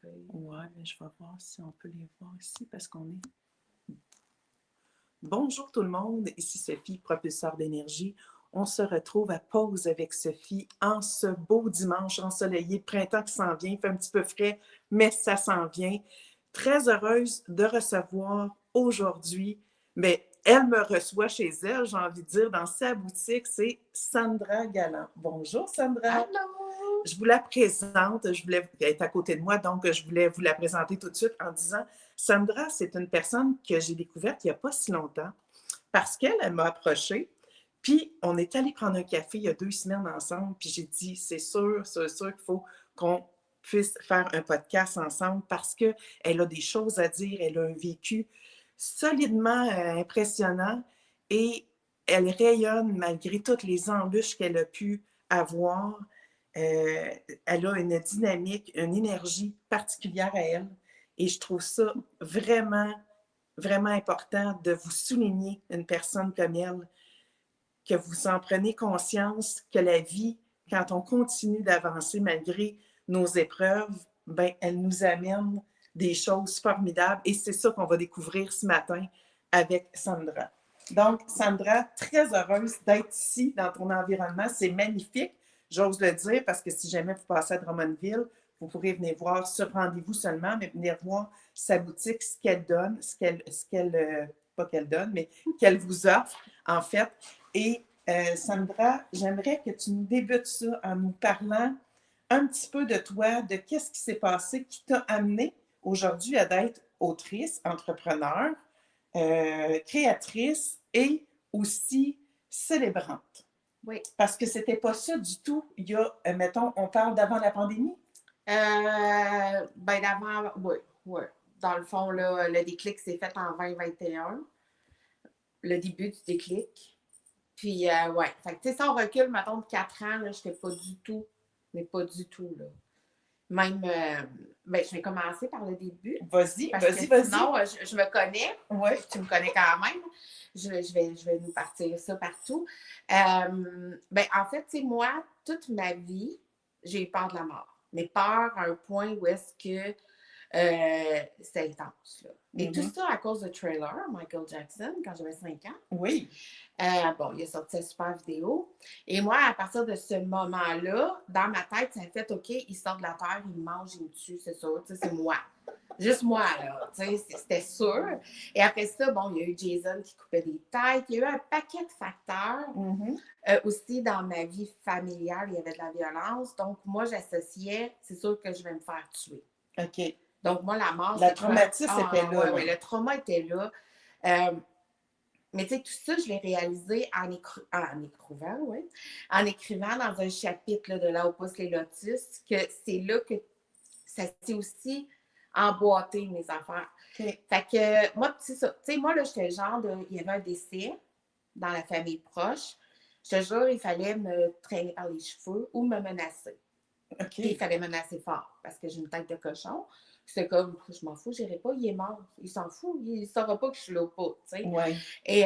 feuilles. Oui, mais je vais voir si on peut les voir ici parce qu'on est... Bonjour tout le monde, ici Sophie, propulseur d'énergie. On se retrouve à Pause avec Sophie en ce beau dimanche ensoleillé, printemps qui s'en vient, il fait un petit peu frais, mais ça s'en vient. Très heureuse de recevoir aujourd'hui, mais elle me reçoit chez elle, j'ai envie de dire, dans sa boutique, c'est Sandra Galland. Bonjour Sandra. Allô! Je vous la présente, je voulais être à côté de moi, donc je voulais vous la présenter tout de suite en disant, Sandra, c'est une personne que j'ai découverte il n'y a pas si longtemps parce qu'elle m'a approchée, puis on est allé prendre un café il y a 2 semaines ensemble, puis j'ai dit, c'est sûr qu'il faut qu'on puisse faire un podcast ensemble parce qu'elle a des choses à dire, elle a un vécu solidement impressionnant et elle rayonne malgré toutes les embûches qu'elle a pu avoir. Elle a une dynamique, une énergie particulière à elle. Et je trouve ça vraiment, vraiment important de vous souligner une personne comme elle, que vous en prenez conscience que la vie, quand on continue d'avancer malgré nos épreuves, ben, elle nous amène des choses formidables. Et c'est ça qu'on va découvrir ce matin avec Sandra. Donc, Sandra, très heureuse d'être ici dans ton environnement. C'est magnifique, j'ose le dire, parce que si jamais vous passez à Drummondville, vous pourrez venir voir sur rendez-vous seulement, mais venir voir sa boutique, ce qu'elle donne, pas qu'elle donne, mais qu'elle vous offre, en fait. Et Sandra, j'aimerais que tu nous débutes ça en nous parlant un petit peu de toi, de qu'est-ce qui s'est passé, qui t'a amené aujourd'hui à être autrice, entrepreneur, créatrice et aussi célébrante. Oui. Parce que c'était pas ça du tout. Il y a, mettons, on parle d'avant la pandémie? Ben d'avant, oui, oui. Dans le fond, là, le déclic s'est fait en 2021. Le début du déclic. Puis, ouais. Fait que, tu sais, si on recule, mettons, de 4 ans, là, j'étais pas du tout, mais pas du tout, là. Même, ben, je vais commencer par le début. Vas-y. Sinon, je me connais. Oui. Tu me connais quand même. Je vais nous partir ça partout. Ben, en fait, tu sais, moi, toute ma vie, j'ai eu peur de la mort. Mais peur à un point où est-ce que c'est intense. Là. Et tout ça à cause de Trailer, Michael Jackson, quand j'avais 5 ans. Oui. Bon, il a sorti sa super vidéo. Et moi, à partir de ce moment-là, dans ma tête, ça a fait OK, il sort de la terre, il me mange, il me tue, c'est ça. Tu sais, c'est moi. Juste moi, là. Tu sais, c'était sûr. Et après ça, bon, il y a eu Jason qui coupait des têtes. Il y a eu un paquet de facteurs. Aussi, dans ma vie familiale, il y avait de la violence. Donc, moi, j'associais, c'est sûr que je vais me faire tuer. OK. Donc, moi, la mort, le traumatisme était là. Oui, le trauma était là. Mais tu sais, tout ça, je l'ai réalisé en écrivant, oui. En écrivant dans un chapitre là, de Là où poussent les lotus, que c'est là que ça s'est aussi emboîté, mes affaires. Okay. Fait que, moi, c'est ça. Tu sais, moi, là, j'étais genre il y avait un décès dans la famille proche. Je te jure, il fallait me traîner par les cheveux ou me menacer. Okay. Puis il fallait menacer fort parce que j'ai une tête de cochon. C'est comme, je m'en fous, j'irai pas, il est mort. Il s'en fout, il ne saura pas que je suis là ou pas, tu sais. Ouais. Et,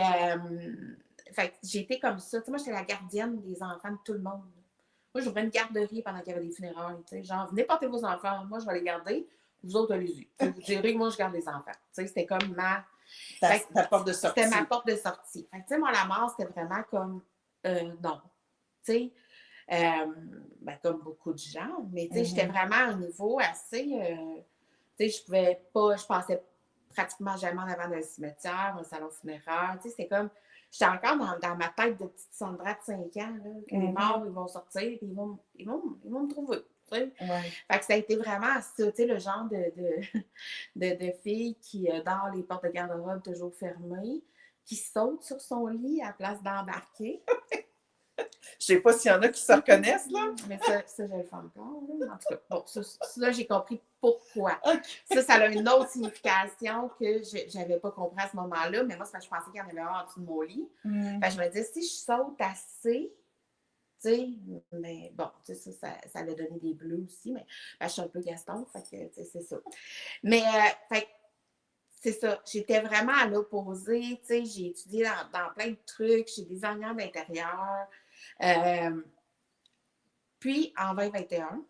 fait j'ai été comme ça. Tu sais, moi, j'étais la gardienne des enfants de tout le monde. Moi, j'ouvrais une garderie pendant qu'il y avait des funérailles, tu sais. Genre, venez porter vos enfants, moi, je vais les garder. Vous autres, allez-y. Vous direz que moi, je garde les enfants. Tu sais, c'était comme ta porte de sortie. C'était ma porte de sortie. Fait que, tu sais, moi, la mort, c'était vraiment comme, non. Tu sais, ben, comme beaucoup de gens, mais tu sais, j'étais vraiment à un niveau assez, tu sais, je passais pratiquement jamais en avant d'un cimetière, un salon funéraire, tu sais, c'est comme, j'étais encore dans ma tête de petite Sandra de 5 ans, là, que les morts, ils vont sortir, puis ils vont me trouver, tu sais. Fait que ça a été vraiment ça, tu sais, le genre de fille qui dort les portes de garde-robe toujours fermées, qui saute sur son lit à la place d'embarquer. Je sais pas s'il y en a qui se reconnaissent, là. Mais ça je le fais encore, là. En tout cas, bon, ça j'ai compris pourquoi. Okay. Ça a une autre signification que je n'avais pas compris à ce moment-là, mais moi, c'est parce que je pensais qu'il y en avait un en dessous de mon lit. Fait que je me disais, si je saute assez, tu sais, mais bon, tu sais, ça allait donner des bleus aussi, mais je suis un peu Gaston, fait que, tu sais, c'est ça. Mais, fait c'est ça, j'étais vraiment à l'opposé, tu sais, j'ai étudié dans plein de trucs, j'ai des designeur d'intérieur. Puis, en 2021,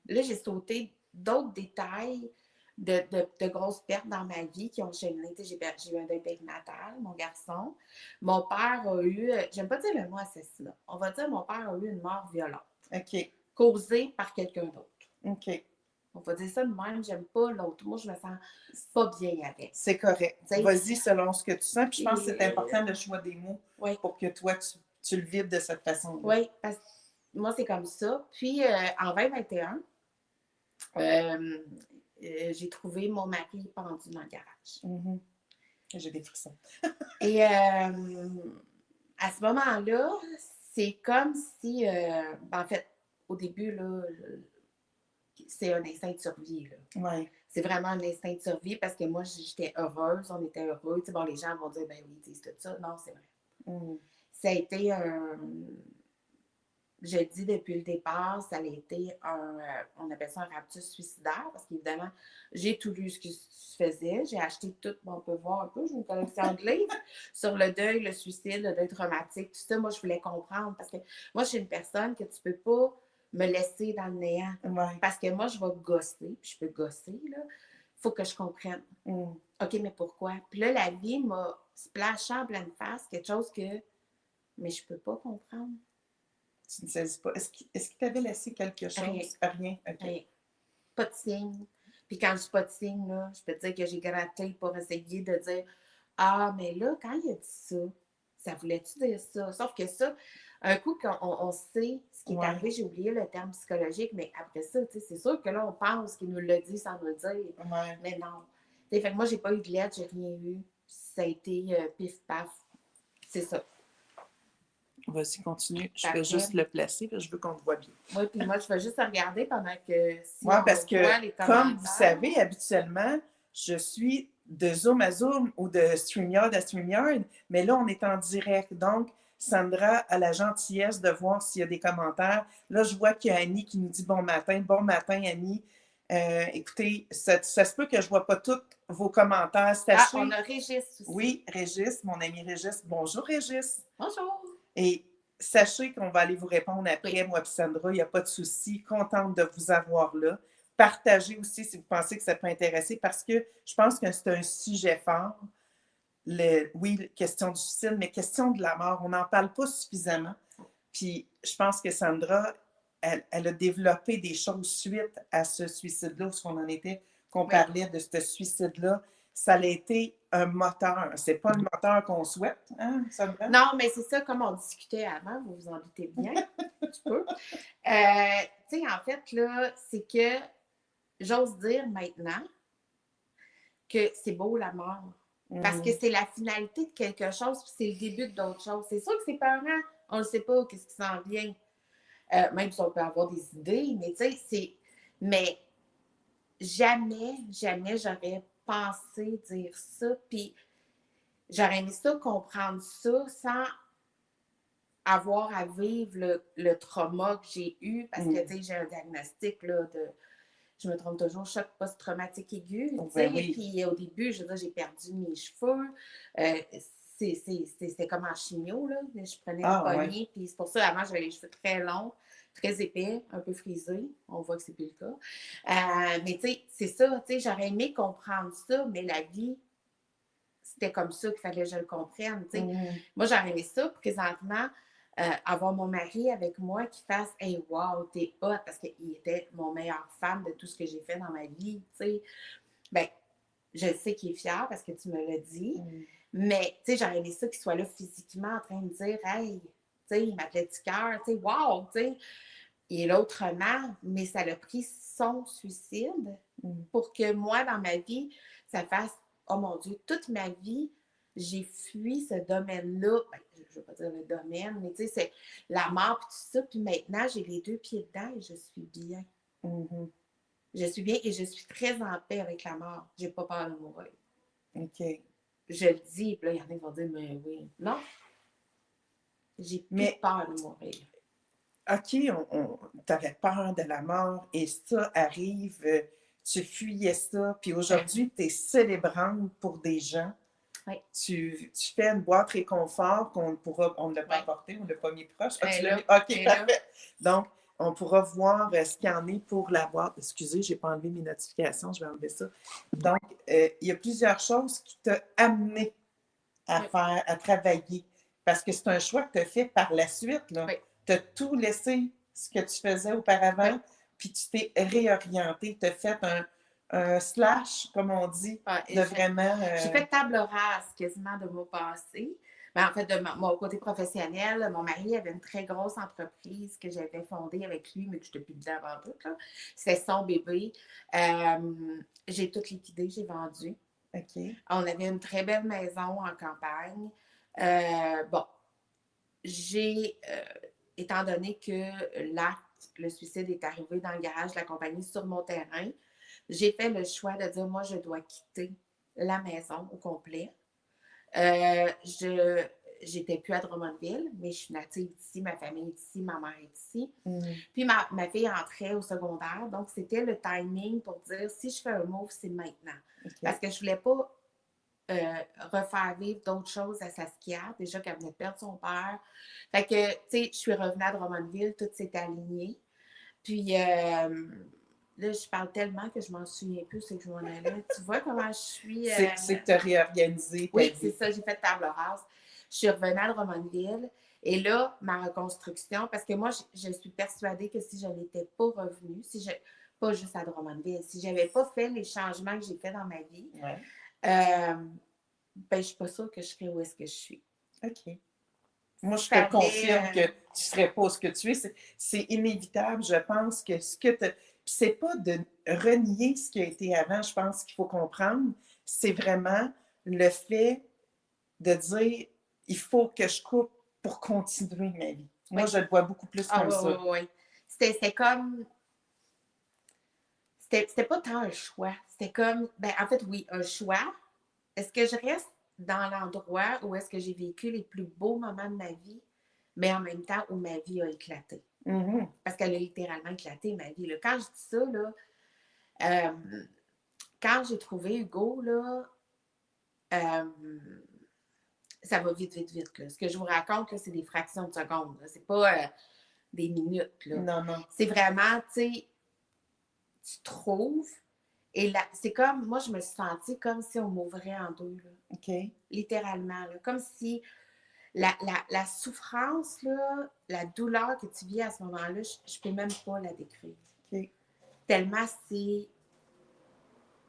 là, j'ai sauté d'autres détails de grosses pertes dans ma vie qui ont cheminé. J'ai eu un deuil périnatal, mon garçon. Mon père a eu, j'aime pas dire le mot assassinat, on va dire mon père a eu une mort violente. OK. Causée par quelqu'un d'autre. OK. On va dire ça de même, j'aime pas l'autre. Moi, je me sens pas bien avec. C'est correct. T'sais, Vas-y selon ce que tu sens. Puis je pense que c'est et- important le choix des mots Oui, pour que toi, tu le vives de cette façon-là. oui, parce que moi, c'est comme ça. Puis, en 2021, j'ai trouvé mon mari pendu dans le garage. Mhm. J'ai des frissons. Et à ce moment-là, c'est comme si, en fait, au début, là, c'est un instinct de survie. Là. Ouais. C'est vraiment un instinct de survie parce que moi, j'étais heureuse, on était heureux. Tu sais, bon, les gens vont dire, ben oui, c'est tout ça. Non, c'est vrai. Mhm. Ça a été un. Je le dis depuis le départ, ça a été un. On appelle ça un raptus suicidaire parce qu'évidemment, j'ai tout lu ce qui se faisait. J'ai acheté tout, bon, on peut voir un peu, j'ai une collection de livres sur le deuil, le suicide, le deuil traumatique, tout ça. Moi, je voulais comprendre parce que moi, je suis une personne que tu peux pas me laisser dans le néant. Ouais. Parce que moi, je vais gosser, puis je peux gosser, là. Il faut que je comprenne. Mhm. OK, mais pourquoi? Puis là, la vie m'a splashé en pleine face, quelque chose que. Mais je peux pas comprendre. Tu ne saisis pas. Est-ce qu'il t'avait laissé quelque chose? Rien. Rien. OK. Rien. Pas de signe. Puis quand je dis pas de signe, là, je peux te dire que j'ai gratté pour essayer de dire ah, mais là, quand il a dit ça, ça voulait-tu dire ça? Sauf que ça, un coup qu'on sait ce qui est Ouais. arrivé, j'ai oublié le terme psychologique, mais après ça, c'est sûr que là, on pense qu'il nous l'a dit sans nous le dire. Ouais. Mais non. Fait que moi, j'ai pas eu de lettre, j'ai rien eu. Ça a été pif-paf. C'est ça. Vas-y, continue. Je Parfait. vais juste le placer parce que je veux qu'on te voit bien. Oui, puis moi, je vais juste regarder pendant que si Oui, on parce que, voit les comme vous commentaires. savez, habituellement, je suis de Zoom à Zoom ou de StreamYard à StreamYard, mais là, on est en direct. Donc, Sandra a la gentillesse de voir s'il y a des commentaires. Là, je vois qu'il y a Annie qui nous dit bon matin. Bon matin, Annie. Écoutez, ça se peut que je ne vois pas tous vos commentaires. Ah, Sachez... on a Régis aussi. Oui, Régis, mon ami Régis. Bonjour, Régis. Bonjour. Et sachez qu'on va aller vous répondre après, Oui. moi et Sandra, il n'y a pas de souci. Contente de vous avoir là. Partagez aussi si vous pensez que ça peut intéresser parce que je pense que c'est un sujet fort. Oui, question du suicide, mais question de la mort. On n'en parle pas suffisamment. Puis je pense que Sandra, elle a développé des choses suite à ce suicide-là, où on en était, qu'on parlait de ce suicide-là. Ça a été un moteur. C'est pas le moteur qu'on souhaite, hein, Sandra? Non, mais c'est ça, comme on discutait avant, vous vous en doutez bien, un petit peu. Tu sais, en fait, là, c'est que j'ose dire maintenant que c'est beau la mort. Parce que c'est la finalité de quelque chose, puis c'est le début d'autre chose. C'est sûr que c'est parents, on ne sait pas qu'est-ce qui s'en vient. Même si on peut avoir des idées, mais tu sais, c'est. Mais jamais, jamais j'aurais pensé dire ça. Puis j'aurais aimé ça, comprendre ça sans avoir à vivre le trauma que j'ai eu. Parce que, tu sais, j'ai un diagnostic là, de. Je me trompe toujours, choc post-traumatique aigu. Tu sais, oui. Puis au début, je veux dire, j'ai perdu mes cheveux. C'était comme en chimio, là. Je prenais une poignée. Ouais. Puis c'est pour ça, avant, j'avais les cheveux très longs, très épais, un peu frisés. On voit que c'est plus le cas. Mais tu sais, c'est ça. Tu sais, j'aurais aimé comprendre ça, mais la vie, c'était comme ça qu'il fallait que je le comprenne. Tu sais. Moi, j'aurais aimé ça présentement. Avoir mon mari avec moi qui fasse hey wow t'es hot parce qu'il était mon meilleur fan de tout ce que j'ai fait dans ma vie, tu sais. Ben, je sais qu'il est fier parce que tu me l'as dit, mais tu sais, j'aurais aimé ça qu'il soit là physiquement en train de dire hey, tu sais, il m'appelait petit cœur, tu sais, wow, tu sais. Et l'autrement, mais ça a pris son suicide pour que moi, dans ma vie, ça fasse oh mon Dieu, toute ma vie, j'ai fui ce domaine-là. Ben, je ne veux pas dire le domaine, mais tu sais, c'est la mort et tout ça. Puis maintenant, j'ai les deux pieds dedans et je suis bien. Je suis bien et je suis très en paix avec la mort. J'ai pas peur de mourir. OK. Je le dis, puis là, il y en a qui vont dire, mais oui. Non. J'ai plus peur de mourir. OK, tu avais peur de la mort et ça arrive, tu fuyais ça, puis aujourd'hui, tu es célébrante pour des gens. Oui. Tu fais une boîte réconfort qu'on ne l'a pas apporté, on ne l'a pas mis proche. Ah, tu l'as mis? OK, parfait. Donc, on pourra voir ce qu'il y en est pour l'avoir. Excusez, je n'ai pas enlevé mes notifications, je vais enlever ça. Donc, il y a plusieurs choses qui t'ont amené à Oui. faire, à travailler. Parce que c'est un choix que tu as fait par la suite. Oui. Tu as tout laissé ce que tu faisais Oui. auparavant, puis tu t'es réorienté. Tu as fait un slash, comme on dit, Ouais, de vraiment. j'ai fait table rase quasiment de mon passé. Ben, en fait, de mon côté professionnel, mon mari avait une très grosse entreprise que j'avais fondée avec lui, mais que je n'étais plus dedans avant tout. C'était son bébé. J'ai tout liquidé, j'ai vendu. OK. On avait une très belle maison en campagne. Bon, étant donné que le suicide est arrivé dans le garage de la compagnie sur mon terrain, j'ai fait le choix de dire, moi, je dois quitter la maison au complet. J'étais plus à Drummondville, mais je suis native d'ici, ma famille est ici, ma mère est ici. Puis ma fille entrait au secondaire, donc c'était le timing pour dire, si je fais un move, c'est maintenant. OK. Parce que je voulais pas refaire vivre d'autres choses à Saskia, déjà qu'elle venait de perdre son père. Fait que, tu sais, je suis revenue à Drummondville, tout s'est aligné. Puis là, je parle tellement que je m'en souviens plus, c'est que je m'en allais. Tu vois comment je suis. C'est que tu as réorganisé ta Oui, vie. c'est ça, j'ai fait table rase. Je suis revenue à Drummondville. Et là, ma reconstruction, parce que moi, je suis persuadée que si je n'étais pas revenue, pas juste à Drummondville, si je n'avais pas fait les changements que j'ai faits dans ma vie, Ouais. ben, je ne suis pas sûre que je serais où est-ce que je suis. OK. Moi, je te confirme que tu ne serais pas ce que tu es. C'est inévitable. Je pense que ce que tu. Puis c'est pas de renier ce qui a été avant, je pense qu'il faut comprendre. C'est vraiment le fait de dire il faut que je coupe pour continuer ma vie. Moi, Oui. je le vois beaucoup plus Ah comme oui, ça. oui, oui. C'était comme. C'était pas tant un choix. C'était comme. Ben, en fait, oui, un choix. Est-ce que je reste dans l'endroit où est-ce que j'ai vécu les plus beaux moments de ma vie, mais en même temps où ma vie a éclaté? Mhm. Parce qu'elle a littéralement éclaté, ma vie. Là. Quand je dis ça, là, quand j'ai trouvé Hugo, là, ça va vite, vite, vite. Là. Ce que je vous raconte, là, c'est des fractions de secondes. Là. C'est pas des minutes. Là. Non, non. C'est vraiment, tu sais, tu trouves. Et là, c'est comme, moi, je me suis sentie comme si on m'ouvrait en deux. Là. OK. Littéralement. Là. Comme si la souffrance, là, la douleur que tu vis à ce moment-là, je peux même pas la décrire. OK. Tellement c'est.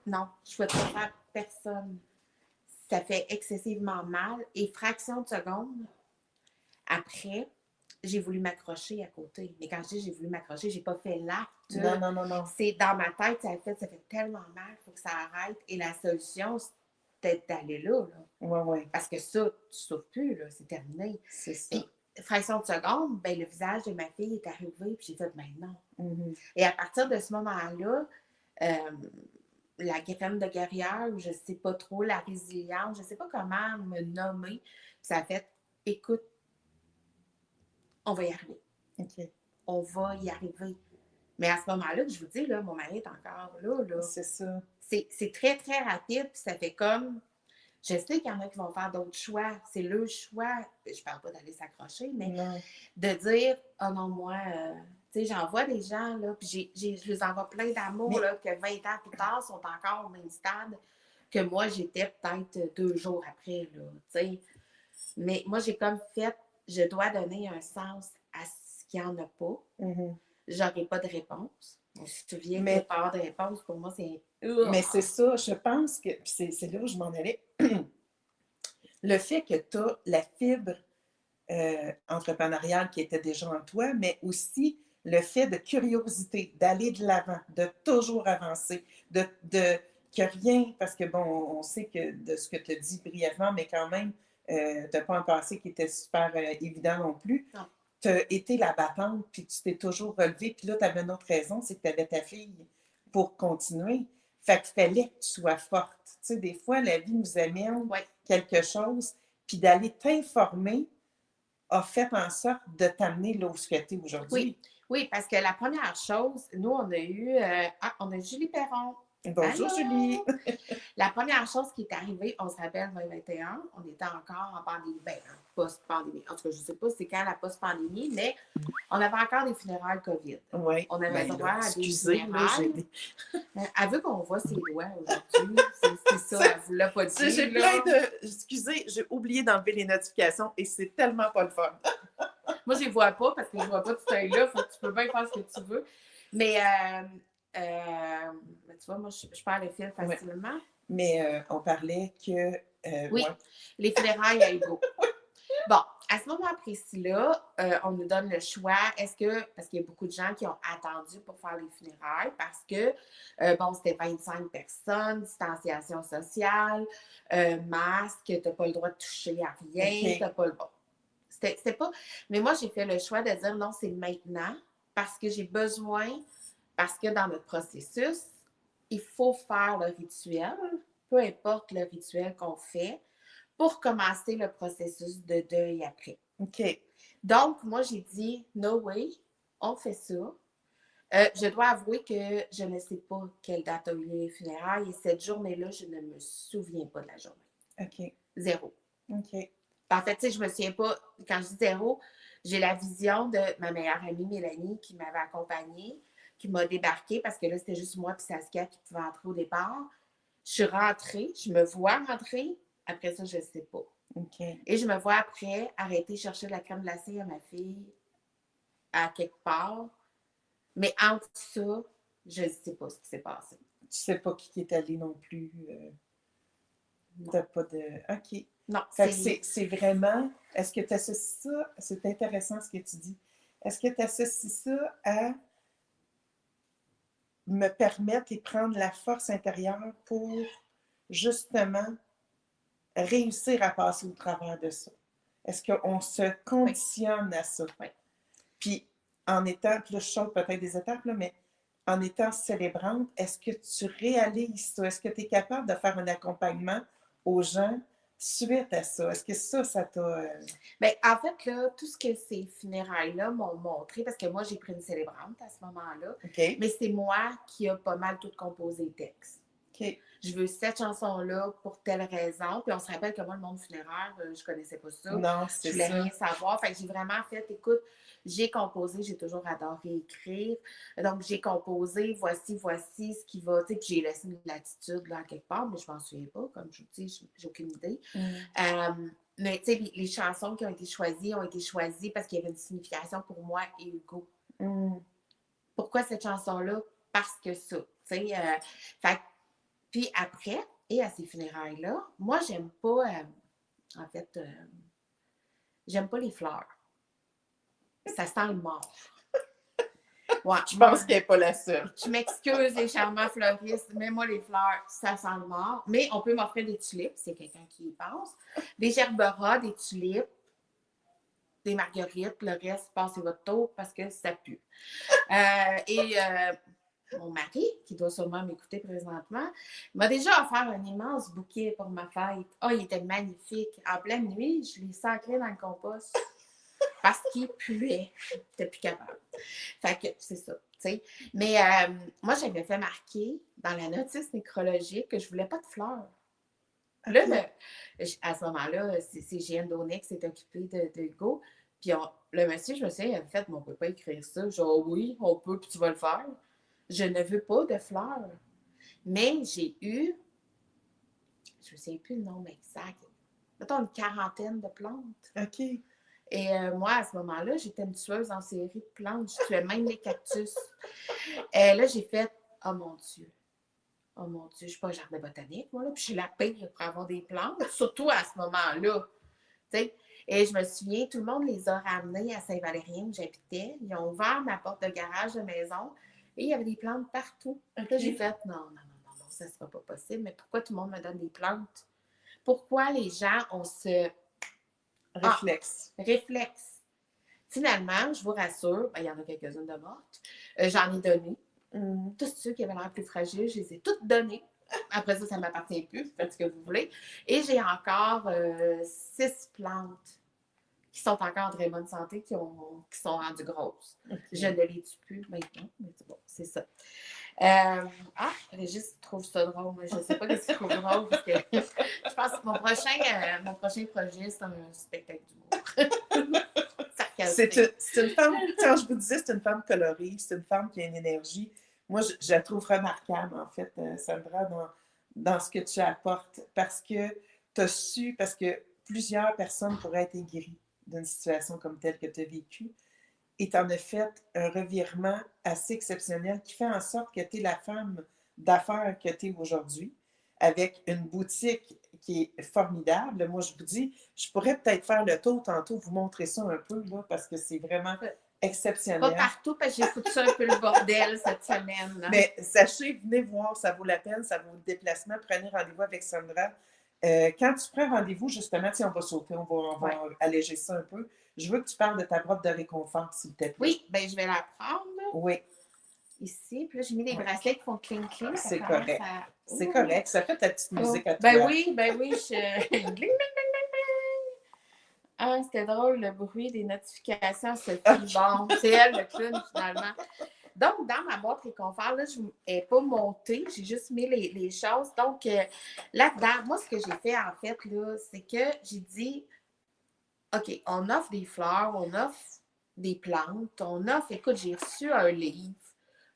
Non, je ne souhaite pas faire personne. Ça fait excessivement mal. Et fraction de seconde, après, j'ai voulu m'accrocher à côté. Mais quand je dis j'ai voulu m'accrocher, j'ai pas fait l'acte. Non, non, non, non. C'est dans ma tête, ça fait tellement mal, il faut que ça arrête. Et la solution, c'était d'aller là. Oui, oui. Parce que ça, tu ne souffres plus, là, c'est terminé. C'est ça. Puis, fraction de seconde, ben, le visage de ma fille est arrivé, puis j'ai fait, ben non. Mhm. Et à partir de ce moment-là, la graine de guerrière, ou je ne sais pas trop, la résilience, je ne sais pas comment me nommer, ça a fait, écoute, on va y arriver. OK. On va y arriver. Mais à ce moment-là, que je vous dis, là, mon mari est encore là. C'est ça. C'est très, très rapide, puis ça fait comme. Je sais qu'il y en a qui vont faire d'autres choix. C'est le choix. Je ne parle pas d'aller s'accrocher, mais Non. de dire, oh non, moi, tu sais, j'en vois des gens, là, puis je les envoie plein d'amour, là, que 20 ans plus tard, sont encore au même stade que moi, j'étais peut-être 2 jours après, là, tu sais. Mais moi, j'ai comme fait, je dois donner un sens à ce qu'il n'y en a pas. Mhm. J'aurai pas de réponse. On se souvient Mais- que pas de réponse, pour moi, c'est. Mais c'est ça, je pense que. Puis c'est là où je m'en allais. Le fait que tu as la fibre entrepreneuriale qui était déjà en toi, mais aussi le fait de curiosité, d'aller de l'avant, de toujours avancer, que rien, parce que bon, on sait que de ce que tu as dit brièvement, mais quand même, tu n'as pas un passé qui était super évident non plus. Non. Tu as été la battante, puis tu t'es toujours relevé, puis là, tu avais une autre raison, c'est que tu avais ta fille pour continuer. Fait qu'il fallait que tu sois forte. Tu sais, des fois, la vie nous amène quelque chose, puis d'aller t'informer a fait en sorte de t'amener là où tu es aujourd'hui. Oui, parce que la première chose, nous, on a eu Julie Perron Bonjour Allô? Julie. La première chose qui est arrivée, on se rappelle 2021, on était encore en pandémie, ben, en post-pandémie. En tout cas, je ne sais pas c'est quand la post-pandémie, mais on avait encore des funérailles COVID. Oui, On avait ben droit là, à des excusez, là, j'ai funérailles. des... Elle veut qu'on voit ses doigts aujourd'hui. C'est ça, elle ne vous l'a pas J'ai dit, plein là. de... Excusez, j'ai oublié d'enlever les notifications et c'est tellement pas le fun. Moi, je ne les vois pas parce que je ne vois pas tout œil-là. Faut que tu peux bien faire ce que tu veux. Mais, ben, tu vois, moi, je perds le fil Ouais. facilement. Mais on parlait que... Oui, ouais. les funérailles à Hugo. Bon, à ce moment précis-là, on nous donne le choix. Est-ce que, parce qu'il y a beaucoup de gens qui ont attendu pour faire les funérailles parce que, bon, c'était 25 personnes, distanciation sociale, masque, tu n'as pas le droit de toucher à rien, OK. t'as pas le... Bon, c'était pas... Mais moi, j'ai fait le choix de dire non, c'est maintenant parce que j'ai besoin, parce que dans notre processus, il faut faire le rituel, peu importe le rituel qu'on fait, pour commencer le processus de deuil après. OK. Donc, moi, j'ai dit, no way, on fait ça. Je dois avouer que je ne sais pas quelle date a eu les funérailles et cette journée-là, je ne me souviens pas de la journée. OK. Zéro. OK. En fait, tu sais, je me souviens pas, quand je dis zéro, j'ai la vision de ma meilleure amie Mélanie qui m'avait accompagnée, qui m'a débarquée parce que là, c'était juste moi et Saskia qui pouvaient entrer au départ. Je suis rentrée, je me vois rentrer. Après ça, je ne sais pas. OK. Et je me vois après arrêter chercher de la crème glacée à ma fille à quelque part. Mais entre ça, je ne sais pas ce qui s'est passé. Tu sais pas qui est allé non plus. T'as pas de... OK. Non, Fait que c'est vraiment... Est-ce que tu associes ça... C'est intéressant ce que tu dis. Est-ce que tu associes ça à me permettre et prendre la force intérieure pour justement réussir à passer au travers de ça? Est-ce qu'on se conditionne à ça? Oui. Puis en étant, puis là je saute peut-être des étapes, là, mais en étant célébrante, est-ce que tu réalises ça? Est-ce que tu es capable de faire un accompagnement aux gens suite à ça? Est-ce que ça t'a... Bien, en fait, là, tout ce que ces funérailles-là m'ont montré, parce que moi, j'ai pris une célébrante à ce moment-là, OK. mais c'est moi qui a pas mal tout composé le texte. OK. Je veux cette chanson-là pour telle raison. Puis on se rappelle que moi, le monde funéraire, je connaissais pas ça. Non, Je c'est voulais ça. rien savoir. Fait que j'ai vraiment fait, écoute, j'ai composé, j'ai toujours adoré écrire. Donc, j'ai composé, voici ce qui va. Tu sais, puis j'ai laissé une latitude là, quelque part, mais je m'en souviens pas. Comme je vous dis, j'ai aucune idée. Mais tu sais, les chansons qui ont été choisies parce qu'il y avait une signification pour moi et Hugo. Mm. Pourquoi cette chanson-là? Parce que ça. Tu sais, fait puis après, et à ces funérailles-là, moi, j'aime pas, en fait, j'aime pas les fleurs. Ça sent le mort. Ouais, Je moi, pense qu'elle n'est pas la seule. je m'excuse, les charmants fleuristes, mais moi, les fleurs, ça sent le mort. Mais on peut m'offrir des tulipes, c'est quelqu'un qui y pense. Des gerberas, des tulipes, des marguerites, le reste, passez votre tour parce que ça pue. Mon mari, qui doit sûrement m'écouter présentement, m'a déjà offert un immense bouquet pour ma fête. Oh, il était magnifique. En pleine nuit, je l'ai sacré dans le compost parce qu'il puait. J'étais plus capable. Fait que c'est ça, tu sais. Mais moi, j'avais fait marquer dans la notice nécrologique que je voulais pas de fleurs. Là, à ce moment-là, c'est GN Donnet qui s'est occupé de Hugo. Puis le monsieur, je me souviens, il avait fait, mais on ne peut pas écrire ça. Genre, oui, on peut, puis tu vas le faire. Je ne veux pas de fleurs. Mais j'ai eu, je ne sais plus le nom exact, mettons une quarantaine de plantes. OK. Et moi, à ce moment-là, j'étais une tueuse en série de plantes. Je tuais même les cactus. Et là, j'ai fait, oh mon Dieu. Oh mon Dieu, je ne suis pas un jardin botanique, moi, là. Puis je suis la pire pour avoir des plantes, surtout à ce moment-là. T'sais. Et je me souviens, tout le monde les a ramenés à Saint-Valérien où j'habitais. Ils ont ouvert ma porte de garage de maison et il y avait des plantes partout. OK. Là, j'ai fait non, ça ne sera pas possible. Mais pourquoi tout le monde me donne des plantes? Pourquoi les gens ont ce réflexe? Finalement, je vous rassure, il y en a quelques-unes de mortes. J'en ai donné. Tous ceux qui avaient l'air plus fragiles, je les ai toutes donnés. Après ça, ça ne m'appartient plus. Faites ce que vous voulez. Et j'ai encore 6 plantes qui sont encore en très bonne santé, qui sont rendues grosses. Okay. Je ne les tue plus maintenant, mais bon, c'est ça. Régis trouve ça drôle, mais je ne sais pas ce qu'il trouve drôle parce que je pense que mon prochain projet, c'est un spectacle d'humour. Sarcastique. C'est une femme, quand je vous disais, c'est une femme colorée, c'est une femme qui a une énergie. Moi, je la trouve remarquable, en fait, Sandra, dans ce que tu apportes, parce que tu as su, parce que plusieurs personnes pourraient être aigries d'une situation comme telle que tu as vécue, et tu en as fait un revirement assez exceptionnel qui fait en sorte que tu es la femme d'affaires que tu es aujourd'hui, avec une boutique qui est formidable. Moi, je vous dis, je pourrais peut-être faire le tour tantôt, vous montrer ça un peu, là, parce que c'est vraiment exceptionnel. Pas partout, parce que j'ai foutu un peu le bordel cette semaine. Hein? Mais sachez, venez voir, ça vaut la peine, ça vaut le déplacement. Prenez rendez-vous avec Sandra. Quand tu prends rendez-vous, justement, on va sauter, on va alléger ça un peu. Je veux que tu parles de ta boîte de réconfort, s'il te plaît. Oui, bien, je vais la prendre. Oui. Ici, puis là, j'ai mis des bracelets qui font cling-cling. C'est correct. C'est correct. Ça fait ta petite musique à toi. Ben oui, je... Gling, gling, gling, gling, gling. Ah, c'était drôle, le bruit des notifications, c'est bon. C'est elle, le clown, finalement. Donc, dans ma boîte réconfort, là, je n'ai pas montée, j'ai juste mis les choses. Donc, là-dedans, moi, ce que j'ai fait, en fait, là, c'est que j'ai dit, OK, on offre des fleurs, on offre des plantes, on offre, écoute, j'ai reçu un livre,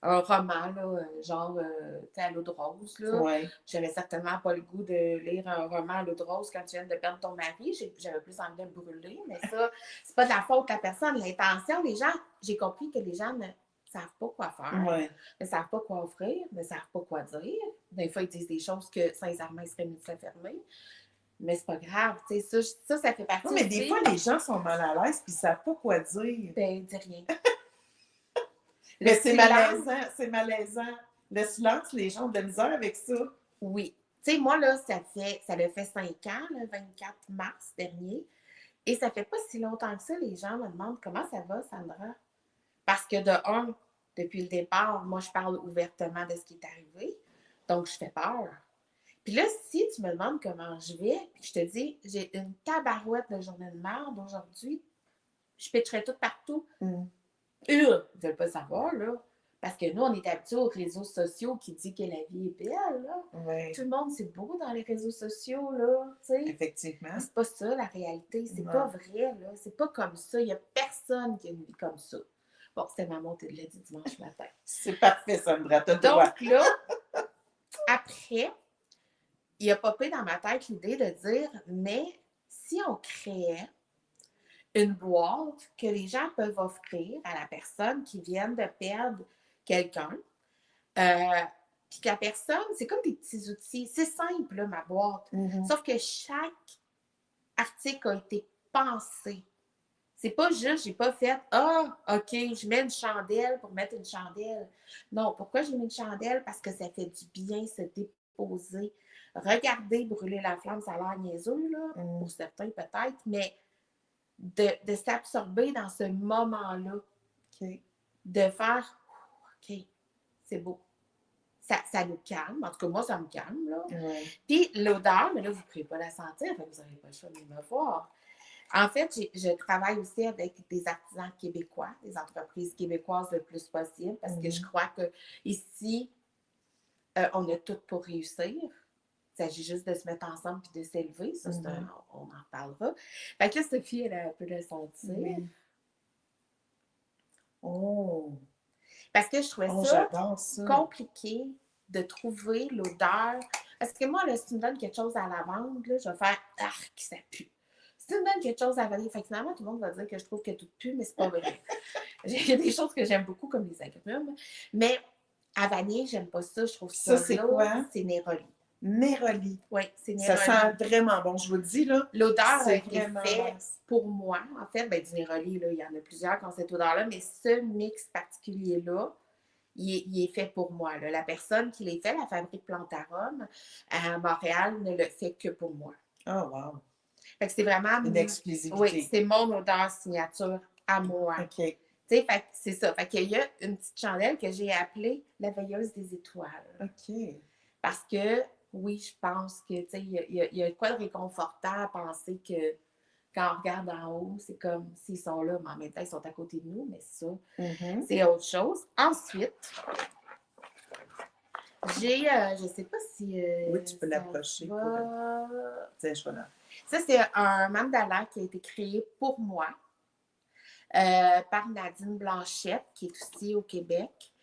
un roman, là, genre, tu sais, à l'eau de rose, là. Ouais. J'avais certainement pas le goût de lire un roman à l'eau de rose quand tu viens de perdre ton mari. J'avais plus envie de le brûler, mais ça, c'est pas de la faute de la personne. L'intention, les gens, j'ai compris que les gens ne savent pas quoi faire, ne savent pas quoi offrir, ne savent pas quoi dire. Des fois, ils disent des choses que, sincèrement, ils seraient mieux de se fermer. Mais c'est pas grave, tu sais, ça fait partie. Non, mais des fois, les gens sont mal à l'aise et ils savent pas quoi dire. Ben, dis rien. Mais c'est malaisant, c'est malaisant. Le silence, les gens ont de la misère avec ça. Oui. Tu sais, moi, là, ça le fait 5 ans, le 24 mars dernier. Et ça fait pas si longtemps que ça, les gens me demandent comment ça va, Sandra? Parce que depuis le départ, moi, je parle ouvertement de ce qui est arrivé. Donc, je fais peur. Puis là, si tu me demandes comment je vais, puis je te dis, j'ai une tabarouette de journée de merde aujourd'hui, je pitcherais tout partout. Ils ne veulent pas savoir, là. Parce que nous, on est habitués aux réseaux sociaux qui disent que la vie est belle, là. Ouais. Tout le monde, c'est beau dans les réseaux sociaux, là, tu sais. Effectivement. Mais c'est pas ça, la réalité. C'est pas vrai, là. C'est pas comme ça. Il n'y a personne qui a une vie comme ça. Bon, c'était ma montée de lait du dimanche matin. C'est parfait, Sandra. Donc là, après, il a popé dans ma tête l'idée de dire, mais si on créait une boîte que les gens peuvent offrir à la personne qui vient de perdre quelqu'un, puis que la personne, c'est comme des petits outils. C'est simple, là, ma boîte. Sauf que chaque article a été pensé. C'est pas juste, j'ai pas fait « Ah, OK, je mets une chandelle pour mettre une chandelle. » Non, pourquoi j'ai mis une chandelle? Parce que ça fait du bien se déposer. Regardez brûler la flamme, ça a l'air niaiseux, là, pour certains peut-être, mais de s'absorber dans ce moment-là. De faire « OK, c'est beau. » Ça nous calme. En tout cas, moi, ça me calme, là. Puis l'odeur, mais là, vous ne pourrez pas la sentir, vous n'aurez pas le choix de me voir. En fait, je travaille aussi avec des artisans québécois, des entreprises québécoises le plus possible, parce que je crois qu'ici, on a tout pour réussir. Il s'agit juste de se mettre ensemble et de s'élever. Ça, on en reparlera. Fait que là, Sophie, elle a un peu le sentir. Parce que je trouvais ça compliqué de trouver l'odeur. Parce que moi, là, si tu me donnes quelque chose à lavande, là, je vais faire « Ah, que ça pue ». Si tu me donnes quelque chose à vanille, fait que finalement, tout le monde va dire que je trouve que tout pue, mais c'est pas vrai. Il y a des choses que j'aime beaucoup, comme les agrumes. Mais à vanille, j'aime pas ça. Je trouve ça c'est quoi? C'est Néroli. Néroli. Oui, c'est Néroli. Ça sent vraiment bon, je vous le dis, là. L'odeur a été faite pour moi. En fait, ben, du Néroli, là, il y en a plusieurs qui ont cette odeur-là, mais ce mix particulier-là, il est fait pour moi. Là. La personne qui l'a fait, la fabrique Plantarum, à Montréal, ne le fait que pour moi. Oh, wow. Fait que c'est vraiment une exclusivité. Oui, c'est mon odeur signature à moi. OK. Tu sais, fait que c'est ça. Fait qu'il y a une petite chandelle que j'ai appelée la veilleuse des étoiles. OK. Parce que, oui, je pense que, tu sais, il y a quoi de réconfortant à penser que quand on regarde en haut, c'est comme s'ils sont là, mais en même temps, ils sont à côté de nous, mais ça, c'est autre chose. Ensuite, Je sais pas si Oui, tu peux ça l'approcher pour... va. Tiens, je vais là. Ça, c'est un mandala qui a été créé pour moi par Nadine Blanchette, qui est aussi au Québec.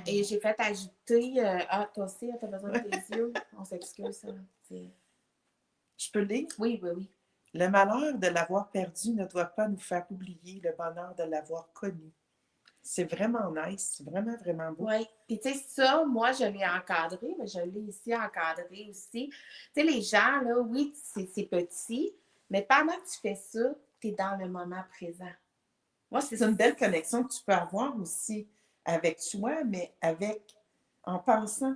Et j'ai fait ajouter... ah, toi aussi, tu as besoin de tes yeux? On s'excuse. Ça. Je peux lire? Oui, oui, oui. Le malheur de l'avoir perdu ne doit pas nous faire oublier le bonheur de l'avoir connu. C'est vraiment nice, c'est vraiment, vraiment beau. Oui. Puis, tu sais, ça, moi, je l'ai encadré, mais je l'ai ici encadré aussi. Tu sais, les gens, là, oui, c'est petit, mais pendant que tu fais ça, tu es dans le moment présent. Moi, C'est une belle connexion que tu peux avoir aussi avec toi, mais en pensant.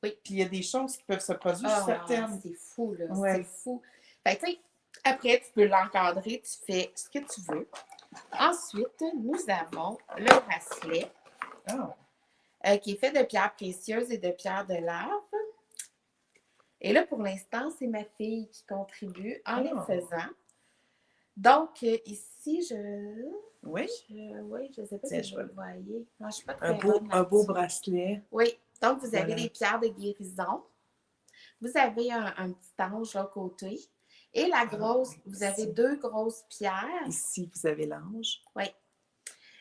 Oui. Puis il y a des choses qui peuvent se produire sur Ah, certaines. c'est fou, là. Ouais. C'est fou. Fait que, tu sais, après, tu peux l'encadrer, tu fais ce que tu veux. Ensuite, nous avons le bracelet qui est fait de pierres précieuses et de pierres de lave. Et là, pour l'instant, c'est ma fille qui contribue en les faisant. Donc, ici, Oui? oui, je ne sais pas Tiens, si vous le voyez. Non, je suis pas très un beau bracelet. Oui. Donc, vous avez des pierres de guérison. Vous avez un petit ange à côté. Et la grosse, vous avez deux grosses pierres. Ici, vous avez l'ange. Oui.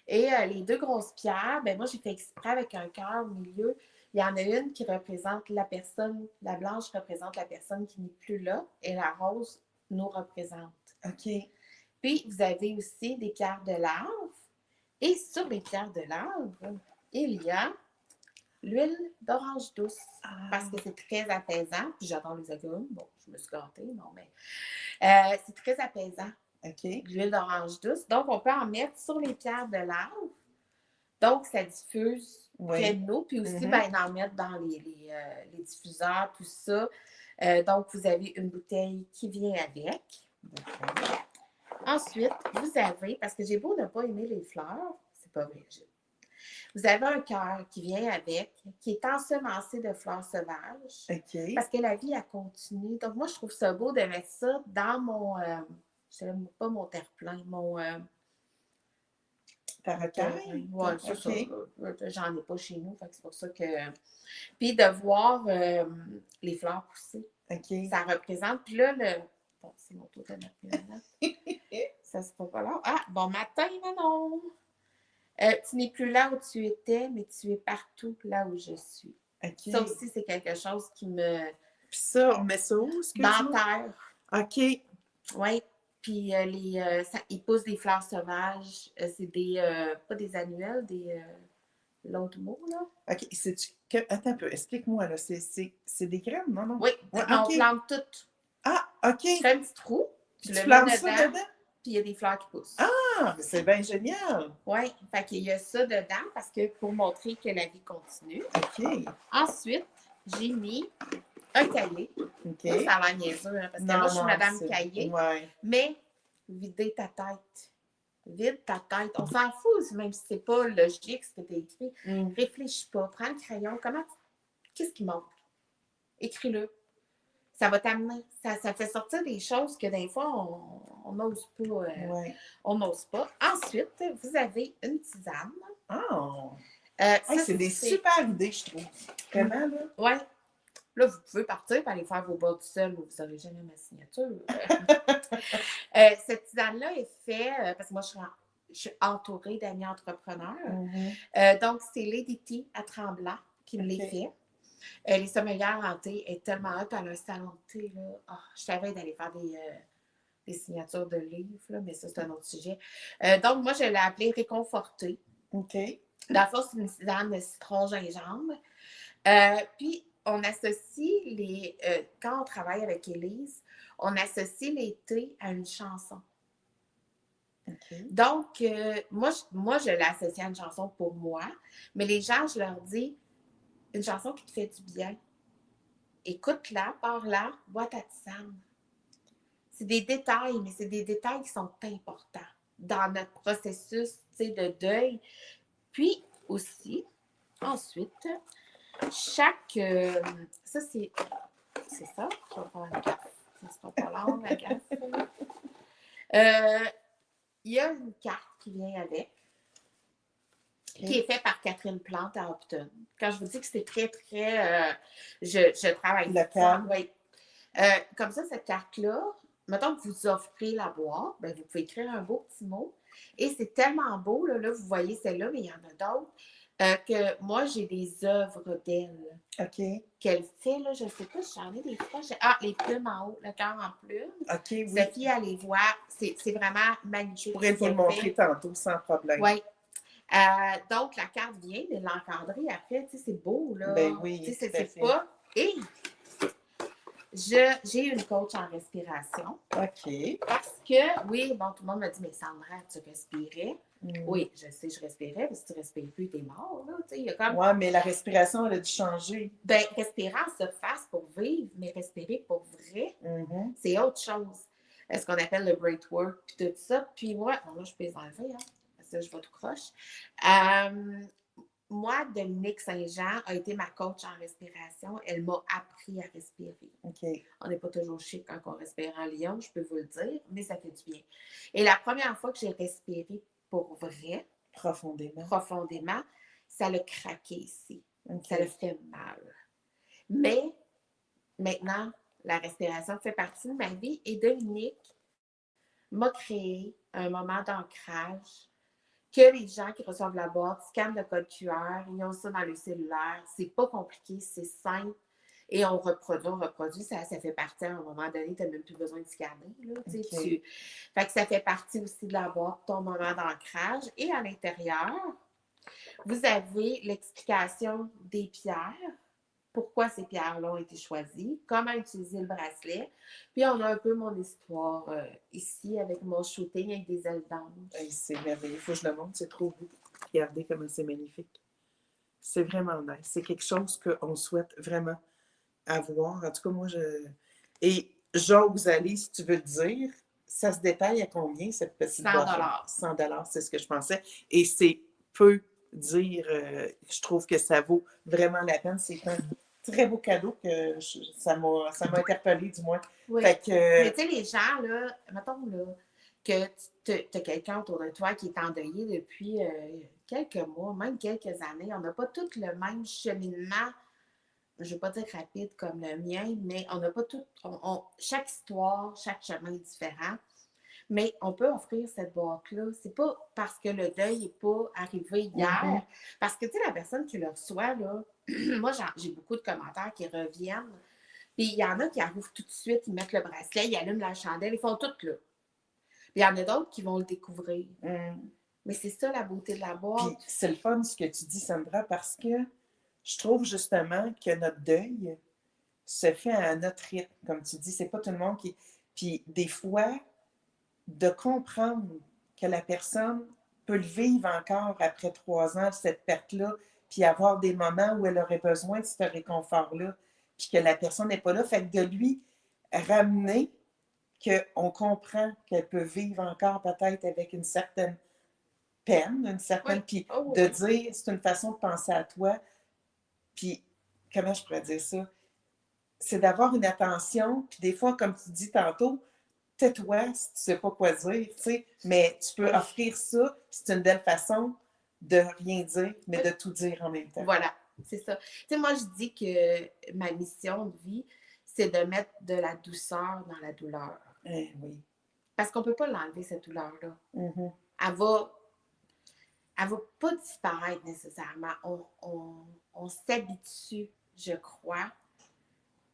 Et les deux grosses pierres, ben moi, j'ai fait exprès avec un cœur au milieu. Il y en a une qui représente la personne, la blanche représente la personne qui n'est plus là et la rose nous représente. OK. Puis, vous avez aussi des pierres de lave. Et sur les pierres de lave, il y a l'huile d'orange douce. Parce que c'est très apaisant. Puis, j'adore les agrumes. Bon, je me suis gâtée, non, mais c'est très apaisant. OK. L'huile d'orange douce. Donc, on peut en mettre sur les pierres de lave. Donc, ça diffuse près de nous. Puis aussi, ben, en mettre dans les diffuseurs, tout ça. Donc, vous avez une bouteille qui vient avec. Ensuite, vous avez, parce que j'ai beau ne pas aimer les fleurs, c'est pas vrai, vous avez un cœur qui vient avec, qui est ensemencé de fleurs sauvages. OK. Parce que la vie, elle continue. Donc, moi, je trouve ça beau de mettre ça dans mon, je n'aime pas mon terre-plein, mon... Tarot-caille? Oui, c'est ça. J'en ai pas chez nous, fait que c'est pour ça que... Puis de voir les fleurs pousser. OK. Ça représente... Puis là, bon, c'est mon tour de mettre là. Ça, c'est pas long. Ah, bon matin, Manon! Tu n'es plus là où tu étais, mais tu es partout là où je suis. OK. Ça aussi, c'est quelque chose qui me... Puis ça, on met ça où, excuse-moi? Dans terre. OK. Oui. Puis ils poussent des fleurs sauvages. C'est des... pas des annuelles, des... l'autre mot, là. OK. Attends un peu, explique-moi, là. C'est des graines, non, non? Oui, Ouais, mais on OK. plante toutes. Ah, OK. Tu fais un petit trou, tu le plantes mets ça dedans? puis il y a des fleurs qui poussent. Ah, c'est bien génial. Oui, fait qu'il y a ça dedans parce que pour montrer que la vie continue. OK. Ensuite, j'ai mis un cahier. OK. Ça a l'air niaiseux, hein, parce que moi, je suis Madame Cahier. Ouais. Mais vider ta tête. Vide ta tête. On s'en fout, même si c'est pas logique ce que tu as écrit. Réfléchis pas. Prends le crayon. Qu'est-ce qui manque? Écris-le. Ça va t'amener. Ça fait sortir des choses que des fois, on n'ose pas. On n'ose pas. Ensuite, vous avez une tisane. Oh! Ça, c'est des super idées, je trouve. Vraiment, là? Oui. Là, vous pouvez partir et aller faire vos bords tout seul, vous n'aurez jamais ma signature. Cette tisane-là est faite, parce que moi, je suis entourée d'amis entrepreneurs. Donc, c'est Lady T à Tremblant qui me les fait. Les sommelières en thé est tellement hâte à un salon de thé. Là. Oh, je savais d'aller faire des signatures de livres, là, mais ça, c'est un autre sujet. Donc, moi, je l'ai appelée Réconfortée. OK. Dans le fond, c'est une tisane de citron-gingembre. Puis, on associe quand on travaille avec Élise, on associe les thés à une chanson. Okay. Donc, moi, je l'associe à une chanson pour moi, mais les gens, je leur dis, une chanson qui te fait du bien. Écoute-la, pars-la, bois ta tisane. C'est des détails, mais c'est des détails qui sont importants dans notre processus de deuil. Puis aussi, ensuite, chaque... ça, c'est ça. Je vais faire une gaffe. Ça sera pas long, la gaffe. Il y a une carte qui vient avec. qui est fait par Catherine Plante à Upton. Quand je vous dis que c'est très, très... je travaille Local. Oui. Comme ça, cette carte-là, mettons que vous offrez la boîte, ben, vous pouvez écrire un beau petit mot. Et c'est tellement beau, là, vous voyez celle-là, mais il y en a d'autres, que moi, j'ai des œuvres d'elle. OK. Qu'elle fait, là, je ne sais pas, j'en ai des fois. Les plumes en haut, le cœur en plumes. OK, oui. Sophie, elle les voit. C'est vraiment magnifique. Je pourrais vous le montrer tantôt sans problème. Oui. Donc, la carte vient de l'encadrer après. Tu sais, c'est beau, là. Ben oui, tu sais, tout à c'est fait. pas... Et j'ai une coach en respiration. OK. Parce que, oui, bon, tout le monde m'a dit, mais Sandra, tu respirais. Oui, je sais, je respirais, parce que si tu respires plus, t'es mort, là. Tu sais, il y a comme... Oui, mais la respiration, elle a dû changer. Ben, respirer en surface pour vivre, mais respirer pour vrai, c'est autre chose. Ce qu'on appelle le breathwork, puis tout ça. Puis moi, bon, là, je peux les enlever, hein, parce que je vais tout croche. Moi, Dominique Saint-Jean a été ma coach en respiration. Elle m'a appris à respirer. OK. On n'est pas toujours chic quand on respire en lion, je peux vous le dire, mais ça fait du bien. Et la première fois que j'ai respiré pour vrai, profondément, ça l'a craqué ici. Okay. Ça l'a fait mal. Mais maintenant, la respiration fait partie de ma vie et Dominique m'a créé un moment d'ancrage que les gens qui reçoivent la boîte scannent le code QR, ils ont ça dans le cellulaire. C'est pas compliqué, c'est simple. Et on reproduit. Ça fait partie, à un moment donné, tu n'as même plus besoin de scanner. Là, okay. Fait que ça fait partie aussi de la boîte, ton moment d'ancrage. Et à l'intérieur, vous avez l'explication des pierres, pourquoi ces pierres-là ont été choisies, comment utiliser le bracelet. Puis on a un peu mon histoire ici avec mon shooting avec des ailes d'ange. Hey, c'est merveilleux. Il faut que je le montre, c'est trop beau. Regardez comment c'est magnifique. C'est vraiment nice. C'est quelque chose qu'on souhaite vraiment avoir. En tout cas, moi, Et j'ose aller, si tu veux le dire, ça se détaille à combien, cette petite boîte? 100 $100, c'est ce que je pensais. Et c'est peu dire, je trouve que ça vaut vraiment la peine. C'est un très beau cadeau que ça m'a interpellée, du moins. Oui. Fait que, mais tu sais, les gens, là, mettons, là, que tu as quelqu'un autour de toi qui est endeuillé depuis quelques mois, même quelques années. On n'a pas tous le même cheminement, je ne veux pas dire rapide comme le mien, mais on n'a pas tout. Chaque histoire, chaque chemin est différent. Mais on peut offrir cette boîte-là. C'est pas parce que le deuil n'est pas arrivé hier. Parce que, tu sais, la personne qui le reçoit, là, moi, j'ai beaucoup de commentaires qui reviennent. Puis il y en a qui arrivent tout de suite, ils mettent le bracelet, ils allument la chandelle, ils font tout là. Puis il y en a d'autres qui vont le découvrir. Mais c'est ça la beauté de la boîte. Puis c'est le fun ce que tu dis, Sandra, parce que je trouve justement que notre deuil se fait à notre rythme. Comme tu dis, c'est pas tout le monde qui... Puis des fois, de comprendre que la personne peut le vivre encore après 3 ans, cette perte-là, puis avoir des moments où elle aurait besoin de ce réconfort-là, puis que la personne n'est pas là. Fait que de lui ramener qu'on comprend qu'elle peut vivre encore peut-être avec une certaine peine, une certaine... Puis de dire, c'est une façon de penser à toi. Puis, comment je pourrais dire ça? C'est d'avoir une attention, puis des fois, comme tu dis tantôt, tais-toi si tu ne sais pas quoi dire, tu sais, mais tu peux offrir ça, c'est une belle façon de rien dire, mais de tout dire en même temps. Voilà, c'est ça. Tu sais, moi, je dis que ma mission de vie, c'est de mettre de la douceur dans la douleur. Oui. Parce qu'on ne peut pas l'enlever, cette douleur-là. Elle va pas disparaître nécessairement. On s'habitue, je crois,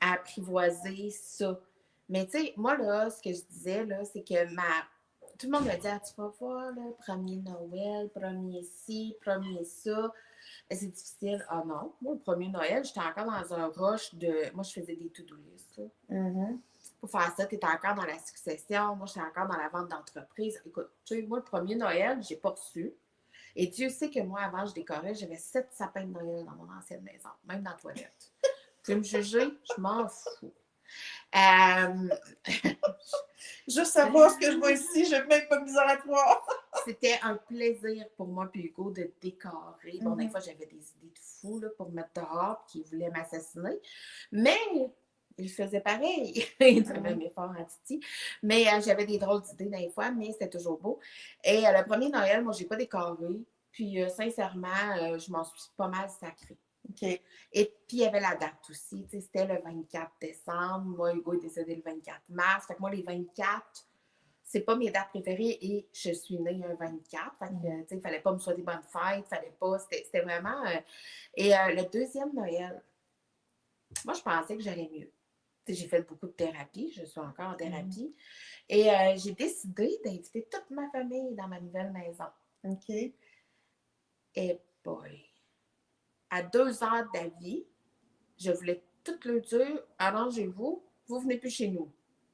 à apprivoiser ça. Mais tu sais, moi, là, ce que je disais, là, c'est que tout le monde me dit, tu vas voir, là, premier Noël, premier ci, premier ça. C'est difficile. Ah non, moi, le premier Noël, j'étais encore dans un rush de... Moi, je faisais des to-do lists, là. Pour faire ça, tu es encore dans la succession. Moi, j'étais encore dans la vente d'entreprise. Écoute, tu sais, moi, le premier Noël, j'ai pas reçu. Et Dieu sait que moi, avant, je décorais, j'avais 7 sapins de Noël dans mon ancienne maison, même dans la toilette. Tu veux me juger? Je m'en fous. Juste savoir ce que je vois ici, je n'ai même pas misère à croire. C'était un plaisir pour moi puis Hugo de décorer. Bon, des fois, j'avais des idées de fou là, pour me mettre dehors qui voulaient m'assassiner. Mais il faisait pareil. Il travaillait mes forts en Titi. Mais j'avais des drôles d'idées des fois, mais c'était toujours beau. Et le premier Noël, moi, j'ai pas décoré. Puis, sincèrement, je m'en suis pas mal sacrée. OK. Et puis, il y avait la date aussi. Tu sais, c'était le 24 décembre. Moi, Hugo est décédé le 24 mars. Fait que moi, les 24, c'est pas mes dates préférées et je suis née un 24. Fait que, tu sais, il fallait pas me souhaiter bonne fête. Fallait pas. C'était vraiment. Et le deuxième Noël, moi, je pensais que j'allais mieux. Tu sais, j'ai fait beaucoup de thérapie. Je suis encore en thérapie. Et j'ai décidé d'inviter toute ma famille dans ma nouvelle maison. OK. Et boy, à 2 heures d'avis, je voulais tout leur dire, arrangez-vous, vous venez plus chez nous.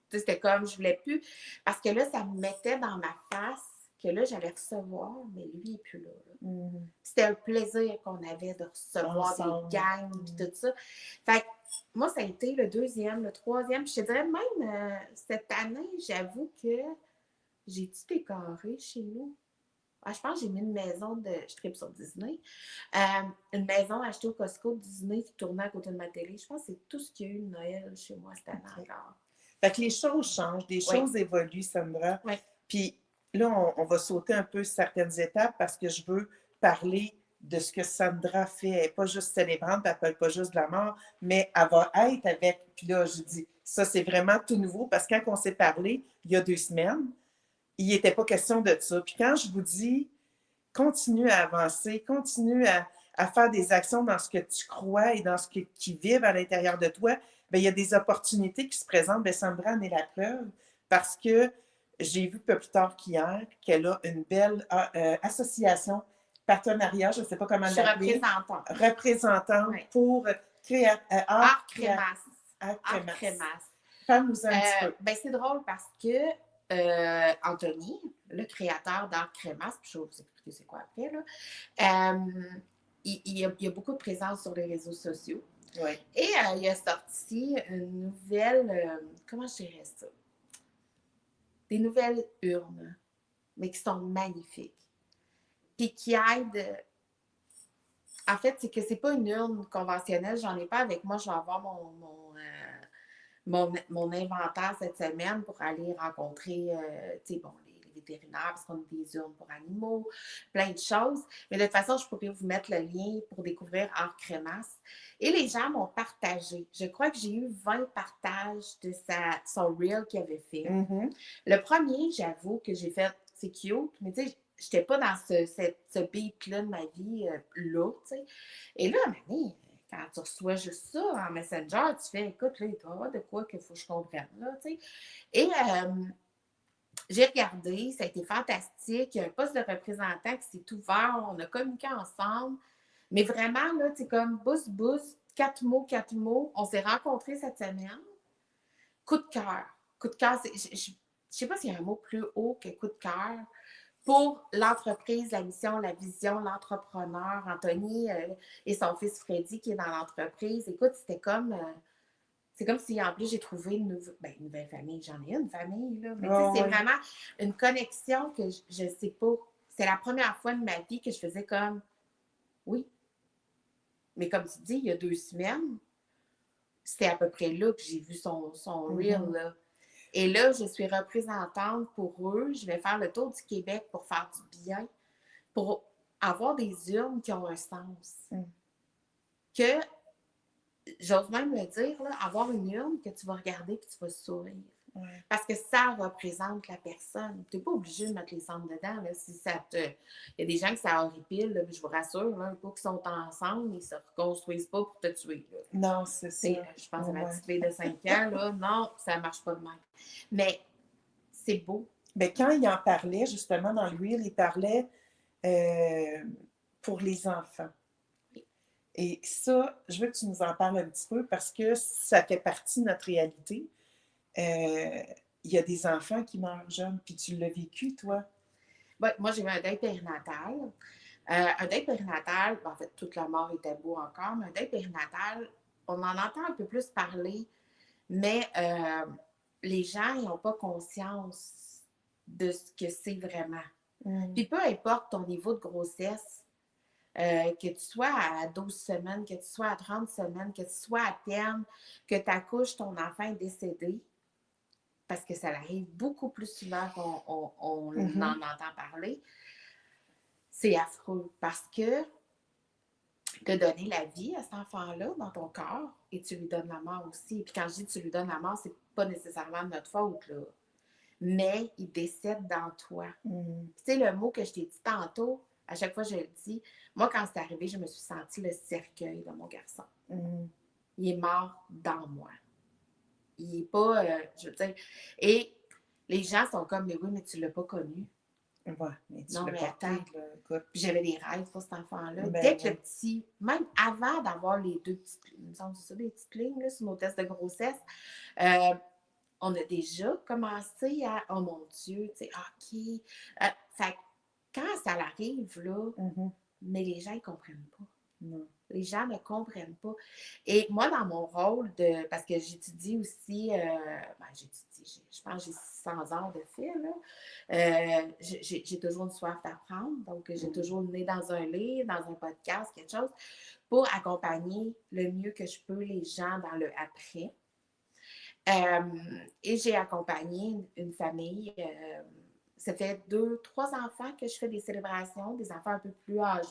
Tu sais, c'était comme, je voulais plus, parce que là, ça me mettait dans ma face que là, j'allais recevoir, mais lui, il n'est plus là. C'était un plaisir qu'on avait de recevoir Ensemble. des gangs et tout ça. Fait que moi, ça a été le deuxième, le troisième. Puis je te dirais même, cette année, j'avoue que j'ai tout écarré chez nous. Ah, je pense que j'ai mis une maison de. Je tripe sur Disney. Une maison achetée au Costco Disney qui tournait à côté de ma télé. Je pense que c'est tout ce qu'il y a eu de Noël chez moi cette année encore. Fait que les choses changent, des choses évoluent, Sandra. Oui. Puis là, on va sauter un peu certaines étapes parce que je veux parler de ce que Sandra fait. Elle n'est pas juste célébrante, elle ne parle pas juste de la mort, mais elle va être avec. Puis là, je dis, ça, c'est vraiment tout nouveau parce que quand on s'est parlé il y a 2 semaines, il n'était pas question de ça. Puis quand je vous dis, continue à avancer, continue à faire des actions dans ce que tu crois et dans ce qui vibre à l'intérieur de toi, bien, il y a des opportunités qui se présentent. Bien, Sandra en est la preuve parce que j'ai vu peu plus tard qu'hier qu'elle a une belle association, partenariat, je ne sais pas comment l'appeler. Représentante pour Art Crémas. Art Crémas. Parle-nous un petit peu. Ben, c'est drôle parce que Anthony, le créateur d'Art Crémas, puis je vais vous expliquer c'est quoi après, là, il y a beaucoup de présence sur les réseaux sociaux. Oui. Et il a sorti une nouvelle, comment je dirais ça? Des nouvelles urnes, mais qui sont magnifiques. Puis qui aident. En fait, c'est que c'est pas une urne conventionnelle, j'en ai pas avec moi, je vais avoir mon inventaire cette semaine pour aller rencontrer, tu sais, bon, les vétérinaires, parce qu'on a des urnes pour animaux, plein de choses. Mais de toute façon, je pourrais vous mettre le lien pour découvrir Art Crémas. Et les gens m'ont partagé. Je crois que j'ai eu 20 partages de son reel qu'il avait fait. Le premier, j'avoue que j'ai fait, c'est cute, mais tu sais, j'étais pas dans ce beat-là de ma vie, là, tu sais. Et là, à un moment donné, quand tu reçois juste ça en Messenger, tu fais, écoute, là, il doit y avoir de quoi qu'il faut que je comprenne, là, tu sais. Et j'ai regardé, ça a été fantastique. Il y a un poste de représentant qui s'est ouvert, on a communiqué ensemble. Mais vraiment, là, tu sais, comme bousse, 4 mots. On s'est rencontrés cette semaine. Coup de cœur. Coup de cœur, je ne sais pas s'il y a un mot plus haut que coup de cœur pour l'entreprise, la mission, la vision, l'entrepreneur, Anthony et son fils Freddy qui est dans l'entreprise. Écoute, c'est comme si en plus j'ai trouvé une nouvelle famille. J'en ai une famille, là. Mais tu sais, c'est vraiment une connexion que je ne sais pas. C'est la première fois de ma vie que je faisais comme oui. Mais comme tu dis, il y a 2 semaines, c'était à peu près là que j'ai vu son reel, là. Et là, je suis représentante pour eux. Je vais faire le tour du Québec pour faire du bien, pour avoir des urnes qui ont un sens. Que, j'ose même le dire, là, avoir une urne que tu vas regarder et tu vas sourire. Parce que ça représente la personne. Tu n'es pas obligé de mettre les cendres dedans. Là, si ça te... Il y a des gens que ça horripile, là, je vous rassure, là, pas qu'ils sont ensemble, ils ne se reconstruisent pas pour te tuer. Là. Non, c'est ça. Je pense à ma petite fille de 5 ans, là, non, ça ne marche pas de même. Mais c'est beau. Bien, quand il en parlait, justement, dans le reel, il parlait pour les enfants. Et ça, je veux que tu nous en parles un petit peu parce que ça fait partie de notre réalité. Il y a des enfants qui meurent jeunes, puis tu l'as vécu, toi? Ouais, moi, j'ai eu un deuil périnatal. Un deuil périnatal, en fait, toute la mort est tabou encore, mais un deuil périnatal, on en entend un peu plus parler, mais les gens, ils n'ont pas conscience de ce que c'est vraiment. Puis peu importe ton niveau de grossesse, que tu sois à 12 semaines, que tu sois à 30 semaines, que tu sois à terme, que tu accouches, ton enfant est décédé, parce que ça arrive beaucoup plus souvent qu'on en entend parler, c'est affreux parce que tu as donné la vie à cet enfant-là dans ton corps et tu lui donnes la mort aussi. Et puis quand je dis tu lui donnes la mort, c'est pas nécessairement de notre faute, là. Mais il décède dans toi. Mhm. Tu sais, le mot que je t'ai dit tantôt, à chaque fois je le dis, moi quand c'est arrivé, je me suis sentie le cercueil de mon garçon. Mhm. Il est mort dans moi. Il n'est pas, je veux dire, et les gens sont comme, mais oui, mais tu ne l'as pas connu. Ouais, mais tu Non, l'as mais porté, attends. là, écoute. Puis j'avais des rêves pour cet enfant-là. Ben Dès que le oui. petit, même avant d'avoir les deux petites, il me semble que c'est ça, des petites lignes là, sur mon test de grossesse, euh, on a déjà commencé à, oh mon Dieu, tu sais, OK. Fait que quand ça arrive, là, Mhm. mais les gens ne comprennent pas. Non. Les gens ne comprennent pas. Et moi, dans mon rôle de. Parce que j'étudie aussi. Je pense que j'ai 600 heures de fait. Là. J'ai toujours une soif d'apprendre. Donc, j'ai toujours le nez dans un livre, dans un podcast, quelque chose, pour accompagner le mieux que je peux les gens dans le après. Et j'ai accompagné une famille. Ça fait 2, 3 enfants que je fais des célébrations, des enfants un peu plus âgés,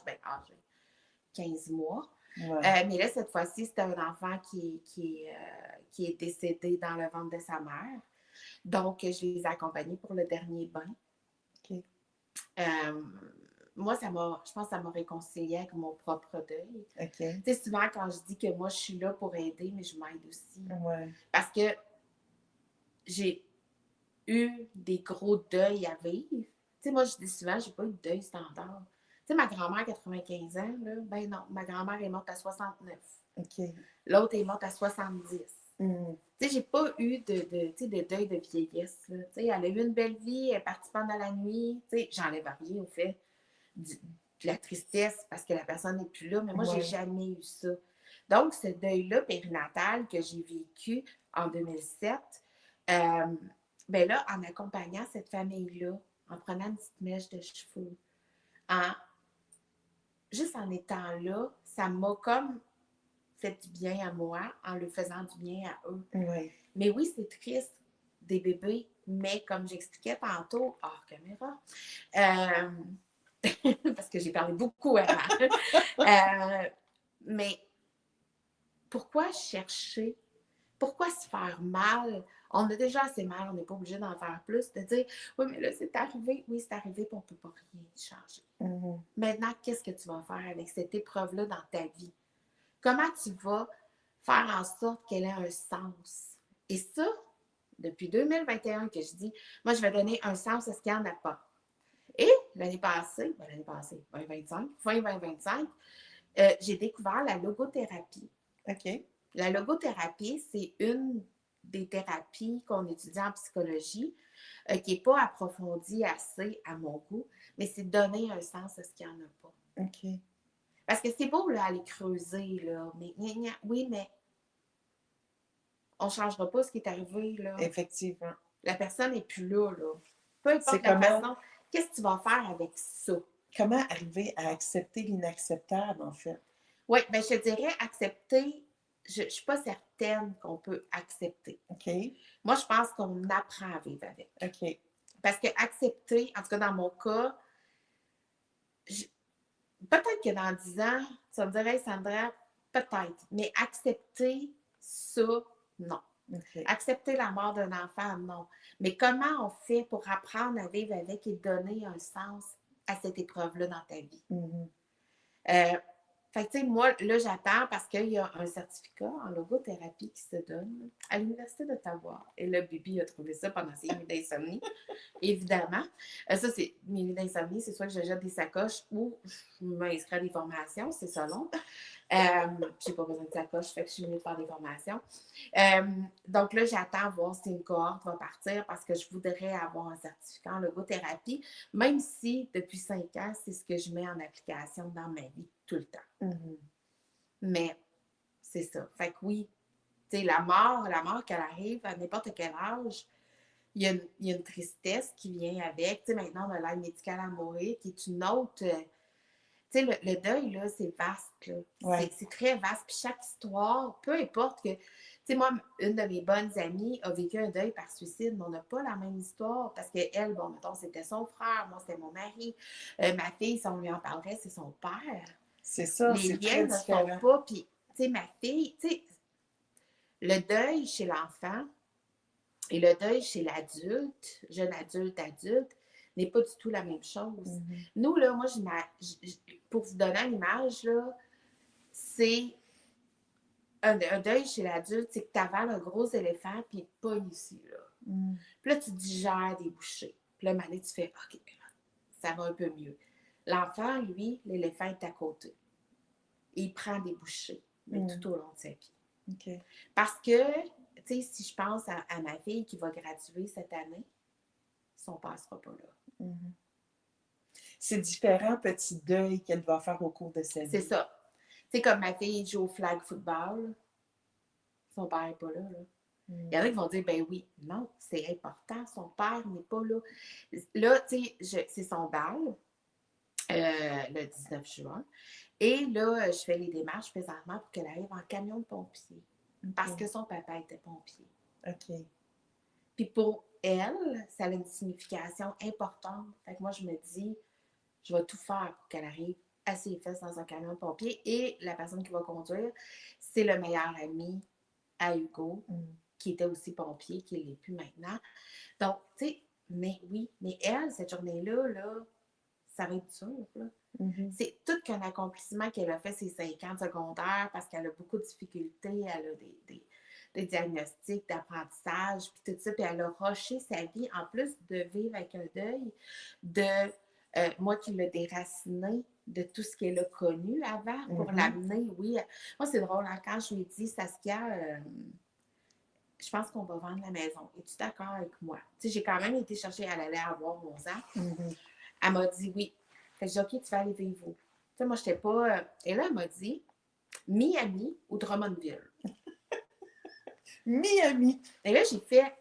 15 mois. Ouais. Mais là, cette fois-ci, c'était un enfant qui est décédé dans le ventre de sa mère. Donc, je les ai accompagnés pour le dernier bain. OK. Moi, je pense que ça m'a réconciliée avec mon propre deuil. OK. Tu sais, souvent, quand je dis que moi, je suis là pour aider, mais je m'aide aussi. Ouais. Parce que j'ai eu des gros deuils à vivre. Tu sais, moi, je dis souvent, j'ai pas eu de deuil standard. Tu sais, ma grand-mère, 95 ans, là, ben non, ma grand-mère est morte à 69. OK. L'autre est morte à 70. Mhm. Tu sais, j'ai pas eu de deuil de vieillesse. Là. Tu sais, elle a eu une belle vie, elle est partie pendant la nuit. Tu sais, j'enlève rien au fait de la tristesse parce que la personne n'est plus là, mais moi, j'ai Ouais. jamais eu ça. Donc, ce deuil-là périnatal que j'ai vécu en 2007, ben là, en accompagnant cette famille-là, en prenant une petite mèche de cheveux, en, juste en étant là, ça m'a comme fait du bien à moi en le faisant du bien à eux. Ouais. Mais oui, c'est triste, des bébés, mais comme j'expliquais tantôt, hors caméra, parce que j'ai parlé beaucoup avant, mais pourquoi chercher? Pourquoi se faire mal? On a déjà assez mal, on n'est pas obligé d'en faire plus, de dire, oui, mais là, c'est arrivé. Oui, c'est arrivé, puis on ne peut pas rien changer. Mhm. Maintenant, qu'est-ce que tu vas faire avec cette épreuve-là dans ta vie? Comment tu vas faire en sorte qu'elle ait un sens? Et ça, depuis 2021 que je dis, moi, je vais donner un sens à ce qu'il n'y en a pas. Et l'année passée, 2025, fin 2025, j'ai découvert la logothérapie. OK. La logothérapie, c'est une des thérapies qu'on étudie en psychologie, qui n'est pas approfondie assez à mon goût, mais c'est donner un sens à ce qu'il n'y en a pas. OK. Parce que c'est beau là, aller creuser, là, mais oui, mais on ne changera pas ce qui est arrivé, là. Effectivement. La personne n'est plus là, là. Peu C'est importe la façon, qu'est-ce que tu vas faire avec ça? comment arriver à accepter l'inacceptable, en fait? Oui, bien, je te dirais accepter, je ne suis pas certaine qu'on peut accepter. OK. Moi, je pense qu'on apprend à vivre avec. OK. Parce que accepter, en tout cas dans mon cas, peut-être que dans 10 ans, tu me dirais, Sandra, peut-être, mais accepter ça, non. OK. Accepter la mort d'un enfant, non. Mais comment on fait pour apprendre à vivre avec et donner un sens à cette épreuve-là dans ta vie? Mhm. Fait que, tu sais, moi, là, j'attends parce qu'il y a un certificat en logothérapie qui se donne à l'Université d'Ottawa. Et là, Bibi a trouvé ça pendant ses nuits d'insomnie, évidemment. Ça, c'est mes nuits d'insomnie, c'est soit que je jette des sacoches ou je m'inscris à des formations, c'est ça long. J'ai pas besoin de sacoche, fait que je suis venue faire des formations. Donc là, j'attends voir si une cohorte va partir parce que je voudrais avoir un certificat en logothérapie, même si depuis 5 ans, c'est ce que je mets en application dans ma vie tout le temps. Mhm. Mais c'est ça. Fait que oui, tu sais, la mort qu'elle arrive à n'importe quel âge, il y a une tristesse qui vient avec. Tu sais, maintenant, on a l'aide médicale à mourir, qui est une autre. Tu sais, le deuil, là, c'est vaste. Là. Ouais. C'est très vaste. Puis chaque histoire, peu importe que. Tu sais, moi, une de mes bonnes amies a vécu un deuil par suicide, mais on n'a pas la même histoire parce qu'elle, bon, mettons, c'était son frère, moi, c'était mon mari. Ma fille, si on lui en parlerait, c'est son père. C'est ça, Les c'est liens très ne sont différent. pas. Puis, tu sais, ma fille, tu sais, le deuil chez l'enfant et le deuil chez l'adulte, jeune adulte, adulte, n'est pas du tout la même chose. Nous, là, moi, pour vous donner une image, là, c'est un deuil chez l'adulte, c'est que tu avales un gros éléphant puis il te pogne ici, là. Puis là, tu digères des bouchées. Puis là, Mané, tu fais OK, ça va un peu mieux. L'enfant, lui, l'éléphant est à côté. Et il prend des bouchées, mais tout au long de sa vie. OK. Parce que, tu sais, si je pense à ma fille qui va graduer cette année, son père ne sera pas là. C'est différents petits deuils qu'elle va faire au cours de sa vie. C'est ça. Tu sais, comme ma fille joue au flag football, son père n'est pas là, là. Il y en a qui vont dire, ben oui, non, c'est important, son père n'est pas là. Là, tu sais, c'est son bal, le 19 juin. Et là, je fais les démarches présentement pour qu'elle arrive en camion de pompier. Parce que son papa était pompier. OK. Puis pour elle, ça a une signification importante. Fait que moi, je me dis, je vais tout faire pour qu'elle arrive à ses fesses dans un camion de pompier. Et la personne qui va conduire, c'est le meilleur ami à Hugo, qui était aussi pompier, qui ne l'est plus maintenant. Donc, tu sais, mais oui, mais elle, cette journée-là, là, ça va être dur, là. C'est tout qu'un accomplissement qu'elle a fait ses 5 ans de secondaire parce qu'elle a beaucoup de difficultés, elle a des diagnostics d'apprentissage, puis tout ça, puis elle a rushé sa vie, en plus de vivre avec un deuil, de moi qui l'ai déraciné de tout ce qu'elle a connu avant pour l'amener, oui. Moi, c'est drôle, hein, quand je lui ai dit, Saskia, je pense qu'on va vendre la maison. Es-tu d'accord avec moi? Tu sais, j'ai quand même été chercher, elle allait avoir 11 ans. Elle m'a dit oui. Fait que j'ai dit, OK, tu vas aller vivre où? Tu sais, moi, je n'étais pas. Et là, elle m'a dit Miami ou Drummondville. Miami. Et là, j'ai fait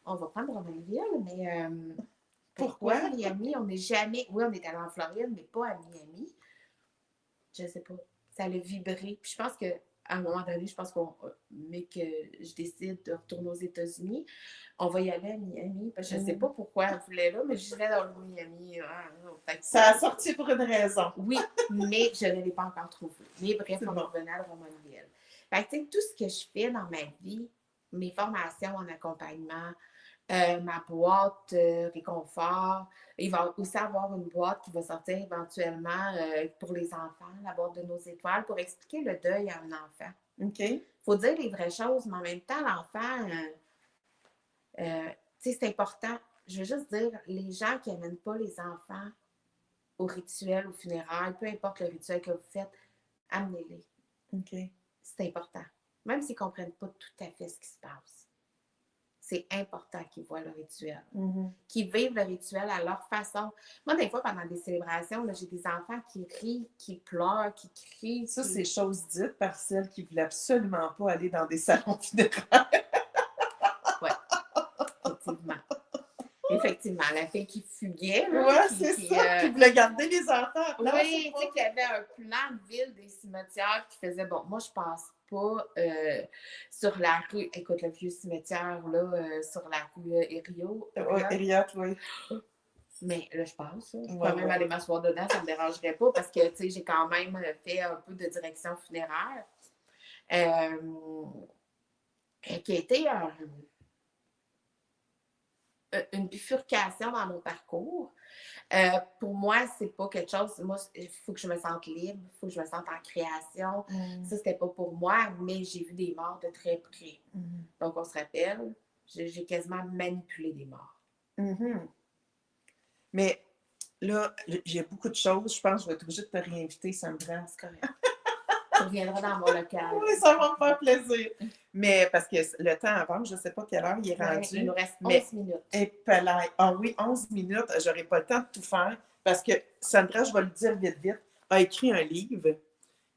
on va prendre Drummondville, mais Pourquoi? Miami? On n'est jamais. Oui, on est allé en Floride, mais pas à Miami. Je ne sais pas. Ça a vibré. Puis je pense que à un moment donné, je pense mais que je décide de retourner aux États-Unis, on va y aller à Miami. Parce que je ne sais pas pourquoi elle voulait là, mais je vais dans le Miami. Ça a sorti pour une raison. Oui, mais je ne l'ai pas encore trouvé. Mais bref, on bon. revenait à Drummondville. Fait que, tu sais, tout ce que je fais dans ma vie, mes formations en accompagnement, ma boîte réconfort, il va aussi avoir une boîte qui va sortir éventuellement pour les enfants, la boîte de nos étoiles, pour expliquer le deuil à un enfant. OK. Il faut dire les vraies choses, mais en même temps, l'enfant, tu sais, c'est important. Je veux juste dire, les gens qui n'amènent pas les enfants au rituel, au funérailles, peu importe le rituel que vous faites, amenez-les. OK. C'est important. Même s'ils ne comprennent pas tout à fait ce qui se passe. C'est important qu'ils voient le rituel. Qu'ils vivent le rituel à leur façon. Moi, des fois, pendant des célébrations, là, j'ai des enfants qui rient, qui pleurent, qui crient. Ça, c'est chose dite par celles qui ne voulaient absolument pas aller dans des salons funéraires. Oui, effectivement. Effectivement, la fille qui fuguait. Oui, c'est ça, qui voulait garder les enfants. Oui, tu sais, qu'il y avait un plan de ville des cimetières qui faisait, bon, moi, je passe pas sur la rue, écoute, le vieux cimetière, là, sur la rue Erio. Oui, Eriot, oui. Mais là, je passe. Je peux même aller m'asseoir dedans, ça ne me dérangerait pas parce que, tu sais, j'ai quand même fait un peu de direction funéraire. Qui a été une bifurcation dans mon parcours. Pour moi, c'est pas quelque chose. Moi, il faut que je me sente libre, il faut que je me sente en création. Ça, c'était pas pour moi, mais j'ai vu des morts de très près. Donc, on se rappelle, j'ai quasiment manipulé des morts. Mais là, j'ai beaucoup de choses. Je pense que je vais être obligée de te réinviter, Sandra. C'est correct. Tu reviendras dans mon local. Oui, ça va me faire plaisir. Mais parce que le temps avant, je ne sais pas quelle heure il est rendu. Il nous reste 11 minutes. Et ah oui, 11 minutes, j'aurai pas le temps de tout faire parce que Sandra, je vais le dire vite, a écrit un livre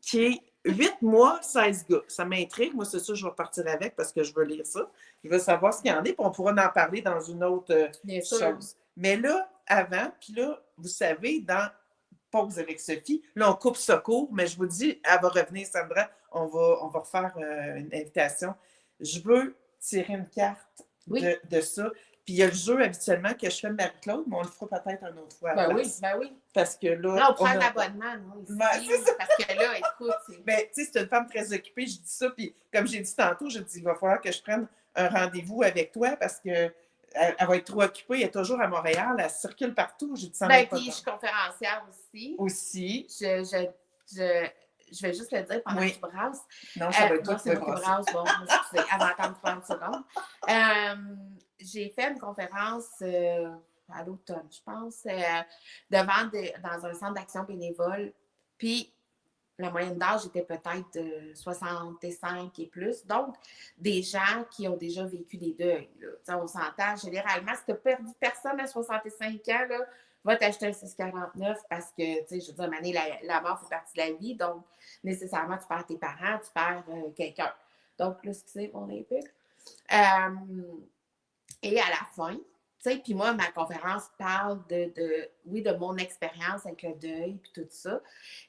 qui est 8 mois, 16 gars. Ça m'intrigue. Moi, c'est ça, je vais partir avec parce que je veux lire ça. Je veux savoir ce qu'il y en a, puis on pourra en parler dans une autre chose. Mais là, avant, puis là, vous savez, dans Pause avec Sophie, là, on coupe ce cours, mais je vous dis, elle va revenir, Sandra, on va refaire une invitation. je veux tirer une carte Oui. de ça. Puis il y a le jeu habituellement que je fais de Marie-Claude, mais on le fera peut-être une autre fois à la Ben oui, place. ben oui. Parce que là, Là, on prend a... un abonnement, nous, ici. Ben, c'est ça. Parce que là, écoute, Ben, tu sais, c'est une femme très occupée, je dis ça, puis comme j'ai dit tantôt, je dis, il va falloir que je prenne un rendez-vous avec toi parce que elle va être trop occupée, elle est toujours à Montréal, elle circule partout, j'ai dit, ça ben, n'est pas puis je suis conférencière aussi. Aussi. Je vais juste le dire pendant Oui. que tu brasses. Non, ça va être non, toi c'est qui moi qui brasser. brasse. Bon, excusez, avant d'attendre 30 secondes. J'ai fait une conférence à l'automne, je pense, dans un centre d'action bénévole. Puis, la moyenne d'âge était peut-être de 65 et plus. Donc, des gens qui ont déjà vécu des deuils. Là. On s'entend, généralement, si tu n'as perdu personne à 65 ans, là, va t'acheter un 649 parce que, tu sais, je veux dire, Mané, la mort fait partie de la vie. Donc, nécessairement, tu perds tes parents, tu perds quelqu'un. Donc, là, excusez mon épique. Et à la fin, tu sais, puis moi, ma conférence parle oui, de mon expérience avec le deuil, puis tout ça.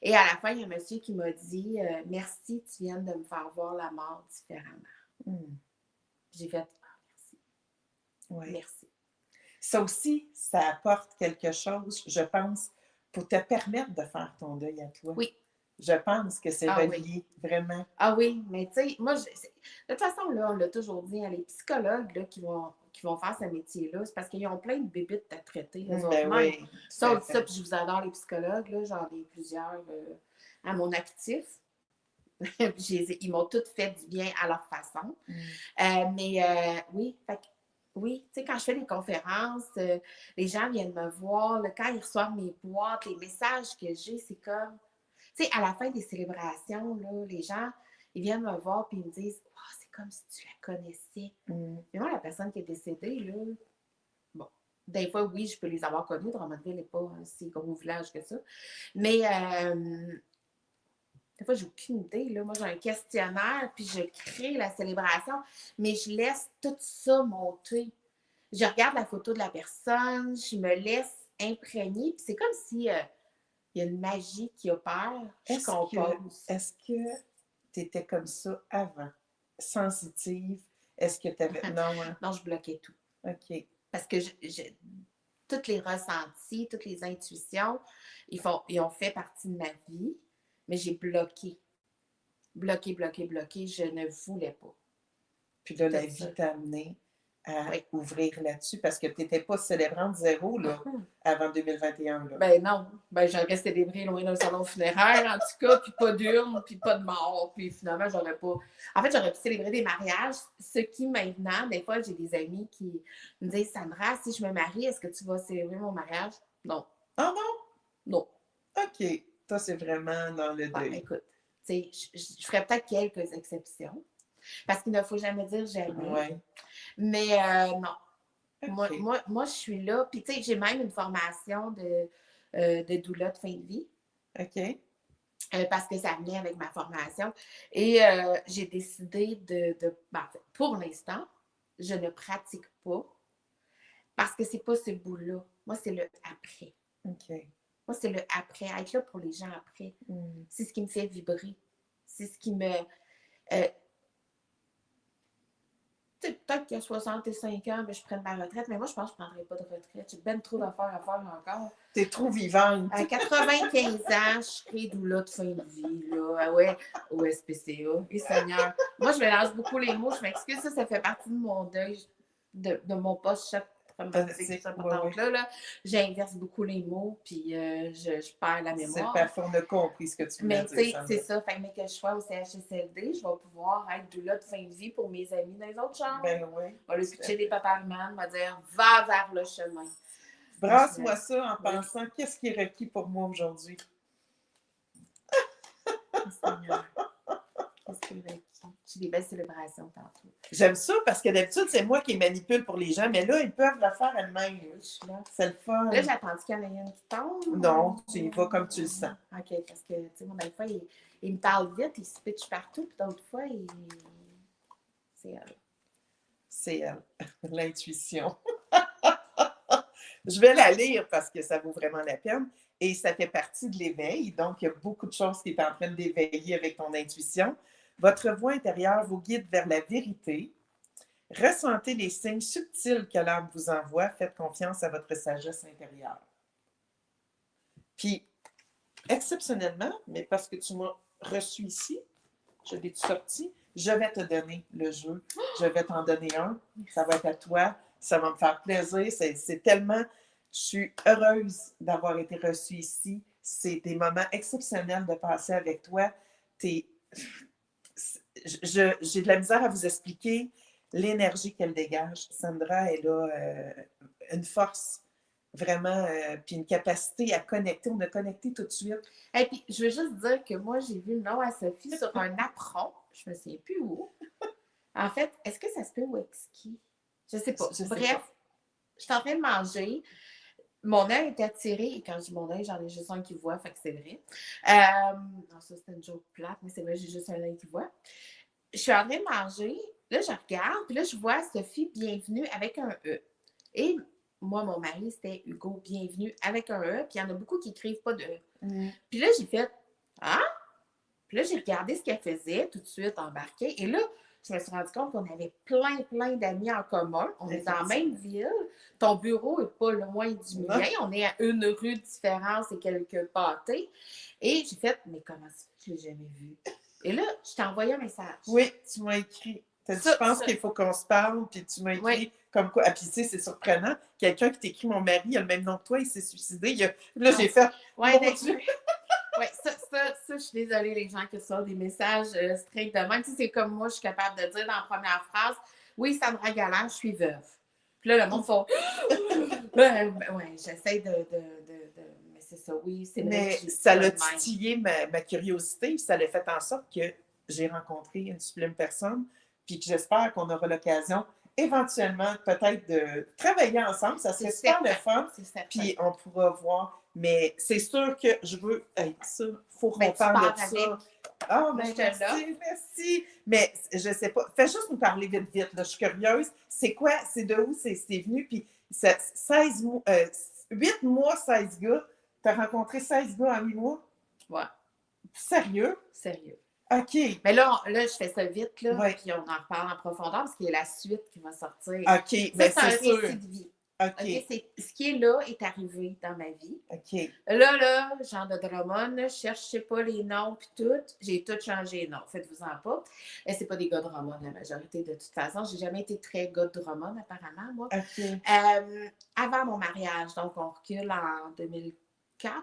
Et à la fin, il y a un monsieur qui m'a dit merci, tu viens de me faire voir la mort différemment. J'ai fait merci. Oui. Merci. Ça aussi, ça apporte quelque chose, je pense, pour te permettre de faire ton deuil à toi. Oui. Je pense que c'est relié, vraiment. Ah oui, mais tu sais, moi, de toute façon, là, on l'a toujours dit, les psychologues là, qui vont faire ce métier-là, c'est parce qu'ils ont plein de bébites à traiter. Ben oui. Ça, on dit ça, puis je vous adore, les psychologues, là, j'en ai plusieurs à mon actif. Ils m'ont toutes fait du bien à leur façon. Oui, oui, tu sais, quand je fais des conférences, les gens viennent me voir, là, quand ils reçoivent mes boîtes, les messages que j'ai, c'est comme, tu sais, à la fin des célébrations, là, les gens, ils viennent me voir et ils me disent « oh, c'est comme si tu la connaissais. Mais moi, la personne qui est décédée, là, bon, des fois, oui, je peux les avoir connus. Drummondville n'est pas un si gros village que ça. Mais des fois, j'ai aucune idée. Là. Moi, j'ai un questionnaire, puis je crée la célébration, mais je laisse tout ça monter. Je regarde la photo de la personne, je me laisse imprégner, puis c'est comme si il y a une magie qui opère. Est-ce que tu étais comme ça avant? Sensitive? Est-ce que tu avais... Non, hein? Non, je bloquais tout. OK. Parce que tous les ressentis, toutes les intuitions, ils ont fait partie de ma vie, mais j'ai bloqué. Bloqué. Je ne voulais pas. Puis là, la vie t'a amené à ouvrir là-dessus parce que tu n'étais pas célébrante zéro là, avant 2021. Là. Ben non. Ben j'aurais célébré loin d'un salon funéraire, en tout cas, puis pas d'urne, puis pas de mort. Puis finalement, j'aurais pas... En fait, j'aurais pu célébrer des mariages, ce qui maintenant, des fois, j'ai des amis qui me disent « Sandra, si je me marie, est-ce que tu vas célébrer mon mariage? » Non. Ah non? Non. OK. Toi, c'est vraiment dans le deuil. Écoute, tu sais, je ferais peut-être quelques exceptions. Parce qu'il ne faut jamais dire jamais. Ouais. Mais non. Okay. Moi, je suis là. Puis, tu sais, j'ai même une formation de doula de fin de vie. OK. Parce que ça venait avec ma formation. Et j'ai décidé en fait, pour l'instant, je ne pratique pas parce que c'est pas ce bout-là. Moi, c'est le après. OK. Moi, c'est le après. Être là pour les gens après. C'est ce qui me fait vibrer. C'est ce qui me... peut-être qu'à 65 ans, je prenne ma retraite, mais moi, je pense que je ne prendrai pas de retraite. J'ai bien trop d'affaires à faire encore. T'es trop vivante. À 95 ans, je serai doula de fin de vie, là. Ah ouais, au SPCA. Et Seigneur. Moi, je mélange beaucoup les mots. Je m'excuse, ça fait partie de mon deuil, de mon post-choc traumatique. Là, j'inverse beaucoup les mots, puis je perds la mémoire. C'est parfait, on a compris ce que tu voulais dire. Mais c'est ça. Fait que je sois au CHSLD, je vais pouvoir être doula de fin de vie pour mes amis dans les autres chambres. Ben oui. On va lui pitcher des paparmanes, on va dire « Va vers le chemin ». Brasse-moi ça en pensant qu'est-ce qui est requis pour moi aujourd'hui. Seigneur. Qu'est-ce qui est requis? J'ai des belles célébrations tantôt. J'aime ça parce que d'habitude, c'est moi qui manipule pour les gens, mais là, ils peuvent le faire elles-mêmes. C'est le fun. Là, j'attends qu'il y en ait une qui tombe. Non, tu y vas comme tu le sens. OK, parce que, tu sais, moi, des fois, il me parle vite, il se pitch partout, puis d'autres fois, c'est elle. C'est elle, l'intuition. Je vais la lire parce que ça vaut vraiment la peine. Et ça fait partie de l'éveil. Donc, il y a beaucoup de choses qui sont en train d'éveiller avec ton intuition. Votre voix intérieure vous guide vers la vérité. Ressentez les signes subtils que l'âme vous envoie. Faites confiance à votre sagesse intérieure. Puis, exceptionnellement, mais parce que tu m'as reçu ici, je l'ai sorti, je vais te donner le jeu. Je vais t'en donner un. Ça va être à toi. Ça va me faire plaisir. C'est tellement... Je suis heureuse d'avoir été reçue ici. C'est des moments exceptionnels de passer avec toi. J'ai de la misère à vous expliquer l'énergie qu'elle dégage. Sandra, elle a une force vraiment, puis une capacité à connecter. On a connecté tout de suite. Et puis, je veux juste dire que moi, j'ai vu le nom à Sophie sur un apron. Je me souviens plus où. En fait, est-ce que ça se peut au exquis? Je sais pas. Bref, je suis en train de manger. Mon œil est attiré, et quand je dis mon œil, j'en ai juste un qui voit, fait que c'est vrai. Non, ça c'était une joke plate, mais c'est vrai, j'ai juste un œil qui voit. Je suis en train de manger, là je regarde, puis là je vois Sophie Bienvenue avec un E. Et moi, mon mari, c'était Hugo Bienvenue avec un E, puis il y en a beaucoup qui n'écrivent pas de E. Puis là, j'ai fait Ah! Puis là, j'ai regardé ce qu'elle faisait, tout de suite embarqué. Et là, je me suis rendu compte qu'on avait plein d'amis en commun. On est dans la même ville. Ton bureau n'est pas loin du mien. On est à une rue de différence et quelques pâtés. Et j'ai fait, mais comment ça fait que je ne l'ai jamais vu? Et là, je t'ai envoyé un message. Oui, tu m'as écrit. Tu dit, je pense qu'il faut qu'on se parle, puis tu m'as écrit comme quoi. Ah, puis tu sais, c'est surprenant. Quelqu'un qui t'écrit, mon mari, il a le même nom que toi, il s'est suicidé. Là, j'ai fait. Ouais, mon Dieu. Oui, ça, je suis désolée, les gens qui reçoivent des messages stricts de même. Tu sais, c'est comme moi, je suis capable de dire dans la première phrase, oui, Sandra Galland, je suis veuve. Puis là, le monde fait, oui, j'essaie de mais c'est ça, oui, c'est vrai. Mais ça l'a titillé ma curiosité, ça l'a fait en sorte que j'ai rencontré une sublime personne, puis que j'espère qu'on aura l'occasion éventuellement peut-être de travailler ensemble. Ça serait super le fun, puis on pourra voir. Mais c'est sûr que je veux... ça, il faut qu'on parle de ça. Ah, mais merci. Mais je sais pas. Fais juste nous parler vite, là. Je suis curieuse. C'est quoi? C'est de où c'est venu? Puis 8 mois, 16 gars. Tu as rencontré 16 gars en 8 mois? Ouais. Sérieux? Sérieux. OK. Mais là, je fais ça vite, là, puis on en reparle en profondeur, parce qu'il y a la suite qui va sortir. OK, mais c'est sûr. C'est un récit de vie. OK. Ce qui est là est arrivé dans ma vie. OK. Là, Jean de Drummond, je cherche pas les noms puis tout. J'ai tout changé les noms. Faites-vous-en pas. Et c'est pas des gars de Drummond, la majorité, de toute façon. J'ai jamais été très gars de Drummond, apparemment, moi. OK. Avant mon mariage, donc on recule en 2004.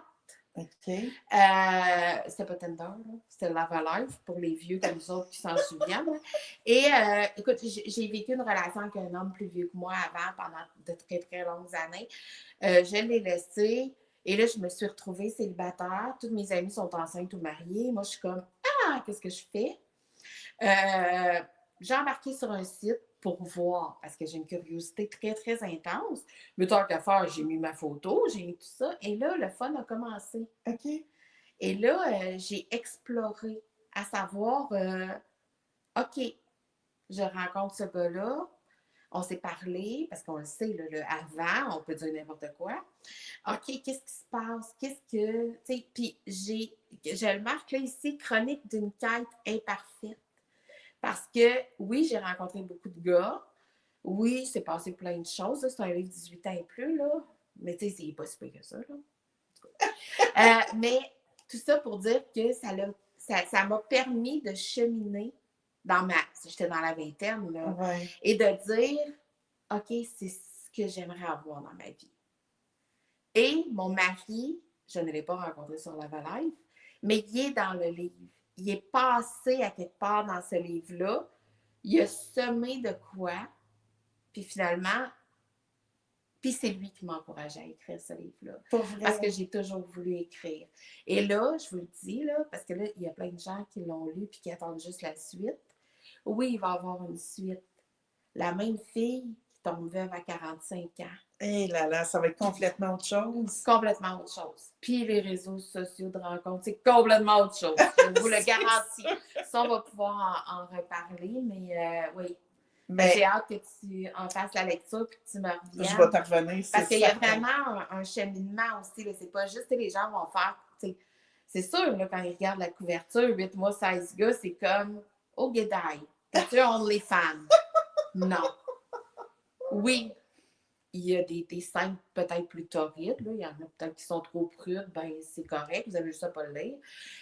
OK. C'était pas Tinder, c'était Love Alive pour les vieux comme nous autres qui s'en souviennent. Et écoute, j'ai vécu une relation avec un homme plus vieux que moi avant pendant de très longues années. Je l'ai laissé et là, je me suis retrouvée célibataire. Toutes mes amies sont enceintes ou mariées. Moi, je suis comme Ah, qu'est-ce que je fais? J'ai embarqué sur un site pour voir, parce que j'ai une curiosité très intense. Mais tant qu'à faire, j'ai mis ma photo, j'ai mis tout ça. Et là, le fun a commencé. OK. Et là, j'ai exploré, à savoir, OK, je rencontre ce gars-là, on s'est parlé, parce qu'on le sait, là, le avant, on peut dire n'importe quoi. OK, qu'est-ce qui se passe? Qu'est-ce que... Tu sais, puis je le marque là ici, chronique d'une quête imparfaite. Parce que, oui, j'ai rencontré beaucoup de gars. Oui, c'est passé plein de choses. C'est un livre 18 ans et plus, là. Mais tu sais, c'est pas si peu que ça, là. Mais tout ça pour dire que ça m'a permis de cheminer j'étais dans la vingtaine, là. Ouais. Et de dire, OK, c'est ce que j'aimerais avoir dans ma vie. Et mon mari, je ne l'ai pas rencontré sur la Live, mais il est dans le livre. Il est passé à quelque part dans ce livre-là. Il a semé de quoi. Puis finalement, c'est lui qui m'a encouragée à écrire ce livre-là. Parce que j'ai toujours voulu écrire. Et là, je vous le dis, là, parce que là, il y a plein de gens qui l'ont lu puis qui attendent juste la suite. Oui, il va y avoir une suite. La même fille qui tombe veuve à 45 ans. Eh là, ça va être complètement autre chose. Complètement autre chose. Puis les réseaux sociaux de rencontres, c'est complètement autre chose. Je vous le garantis. Ça, on va pouvoir en reparler, mais oui. Mais j'ai hâte que tu en fasses la lecture et que tu me reviennes. Je vais te revenir. Parce qu'il y a vraiment un cheminement aussi. Là. C'est pas juste les gens vont faire. C'est sûr, là, quand ils regardent la couverture, 8 mois, 16 gars, c'est comme Oh, Guédaille, es-tu OnlyFans? Non. Oui, il y a des scènes peut-être plus torrides, là. Il y en a peut-être qui sont trop prudes, ben c'est correct, vous avez juste à pas le lire.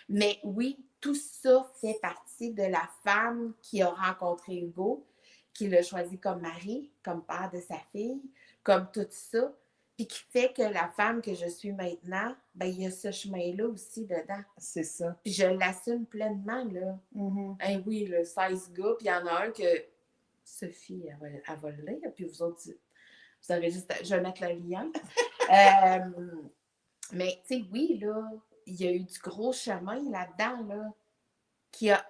Mais oui, tout ça fait partie de la femme qui a rencontré Hugo, qui l'a choisi comme mari, comme père de sa fille, comme tout ça, puis qui fait que la femme que je suis maintenant, ben il y a ce chemin-là aussi dedans. C'est ça. Puis je l'assume pleinement, là. Hein, oui, le 16 gars, puis il y en a un que Sophie, elle va le lire, puis vous autres, vous aurez juste je vais mettre le lien. Mais, tu sais, oui, là, il y a eu du gros chemin là-dedans, là, qui a.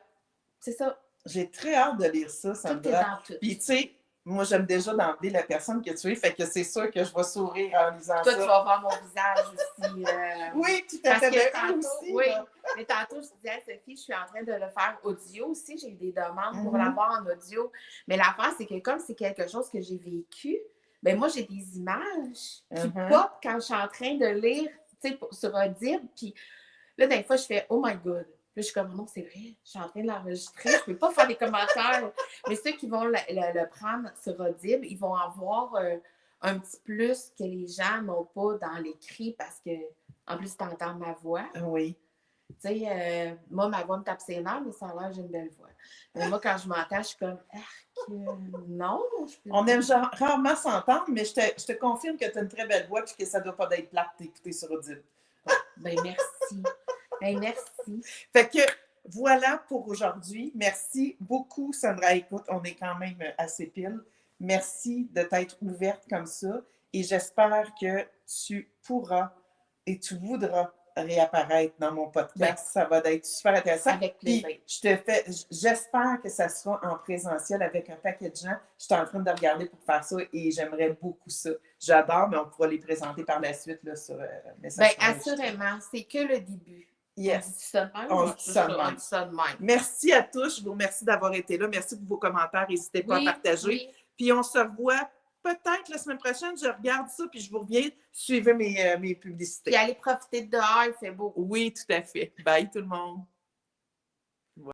C'est ça. J'ai très hâte de lire ça, Tout est Sandra. dans tout. Puis, tu sais, moi, j'aime déjà d'emblée la personne que tu es, fait que c'est sûr que je vais sourire en lisant Toi, ça. tu vas voir mon visage aussi. Oui, tout à parce fait. que Ben, tantôt, aussi, oui, là. mais tantôt, je disais à Sophie, je suis en train de le faire audio aussi. J'ai eu des demandes pour Mhm. l'avoir en audio. Mais l'affaire, c'est que comme c'est quelque chose que j'ai vécu, ben moi, j'ai des images qui pop quand je suis en train de lire, tu sais, sur Audible. Puis là, des fois, je fais « Oh my God! » Puis je suis comme « Non, c'est vrai, je suis en train de l'enregistrer. Je peux pas faire des commentaires. » Mais ceux qui vont le prendre sur Audible, ils vont avoir un petit plus que les gens n'ont pas dans l'écrit parce que, en plus, tu entends ma voix. Oui. Tu sais, moi, ma voix me tape ses nerfs, mais ça a l'air, j'ai une belle voix. Mais moi, quand je m'entends, je suis comme non. On aime rarement s'entendre, mais je te confirme que tu as une très belle voix et que ça ne doit pas être plate d'écouter sur Audible. Ben, merci. Ben, merci. Fait que voilà pour aujourd'hui. Merci beaucoup, Sandra. Écoute, on est quand même assez pile. Merci de t'être ouverte comme ça et j'espère que tu pourras et tu voudras réapparaître dans mon podcast. Ben, ça va être super intéressant. Avec plaisir. Puis, j'espère que ça sera en présentiel avec un paquet de gens. Je suis en train de regarder pour faire ça et j'aimerais beaucoup ça. J'adore, mais on pourra les présenter par la suite là, sur message. Ben, assurément, c'est que le début. Yes. On dit ça de même. On dit ça de même. Merci à tous. Je vous remercie d'avoir été là. Merci pour vos commentaires. N'hésitez pas à partager. Oui. Puis on se revoit peut-être la semaine prochaine. Je regarde ça puis je vous reviens. Suivez mes publicités. Puis allez profiter de dehors, il fait beau. Oui, tout à fait. Bye tout le monde.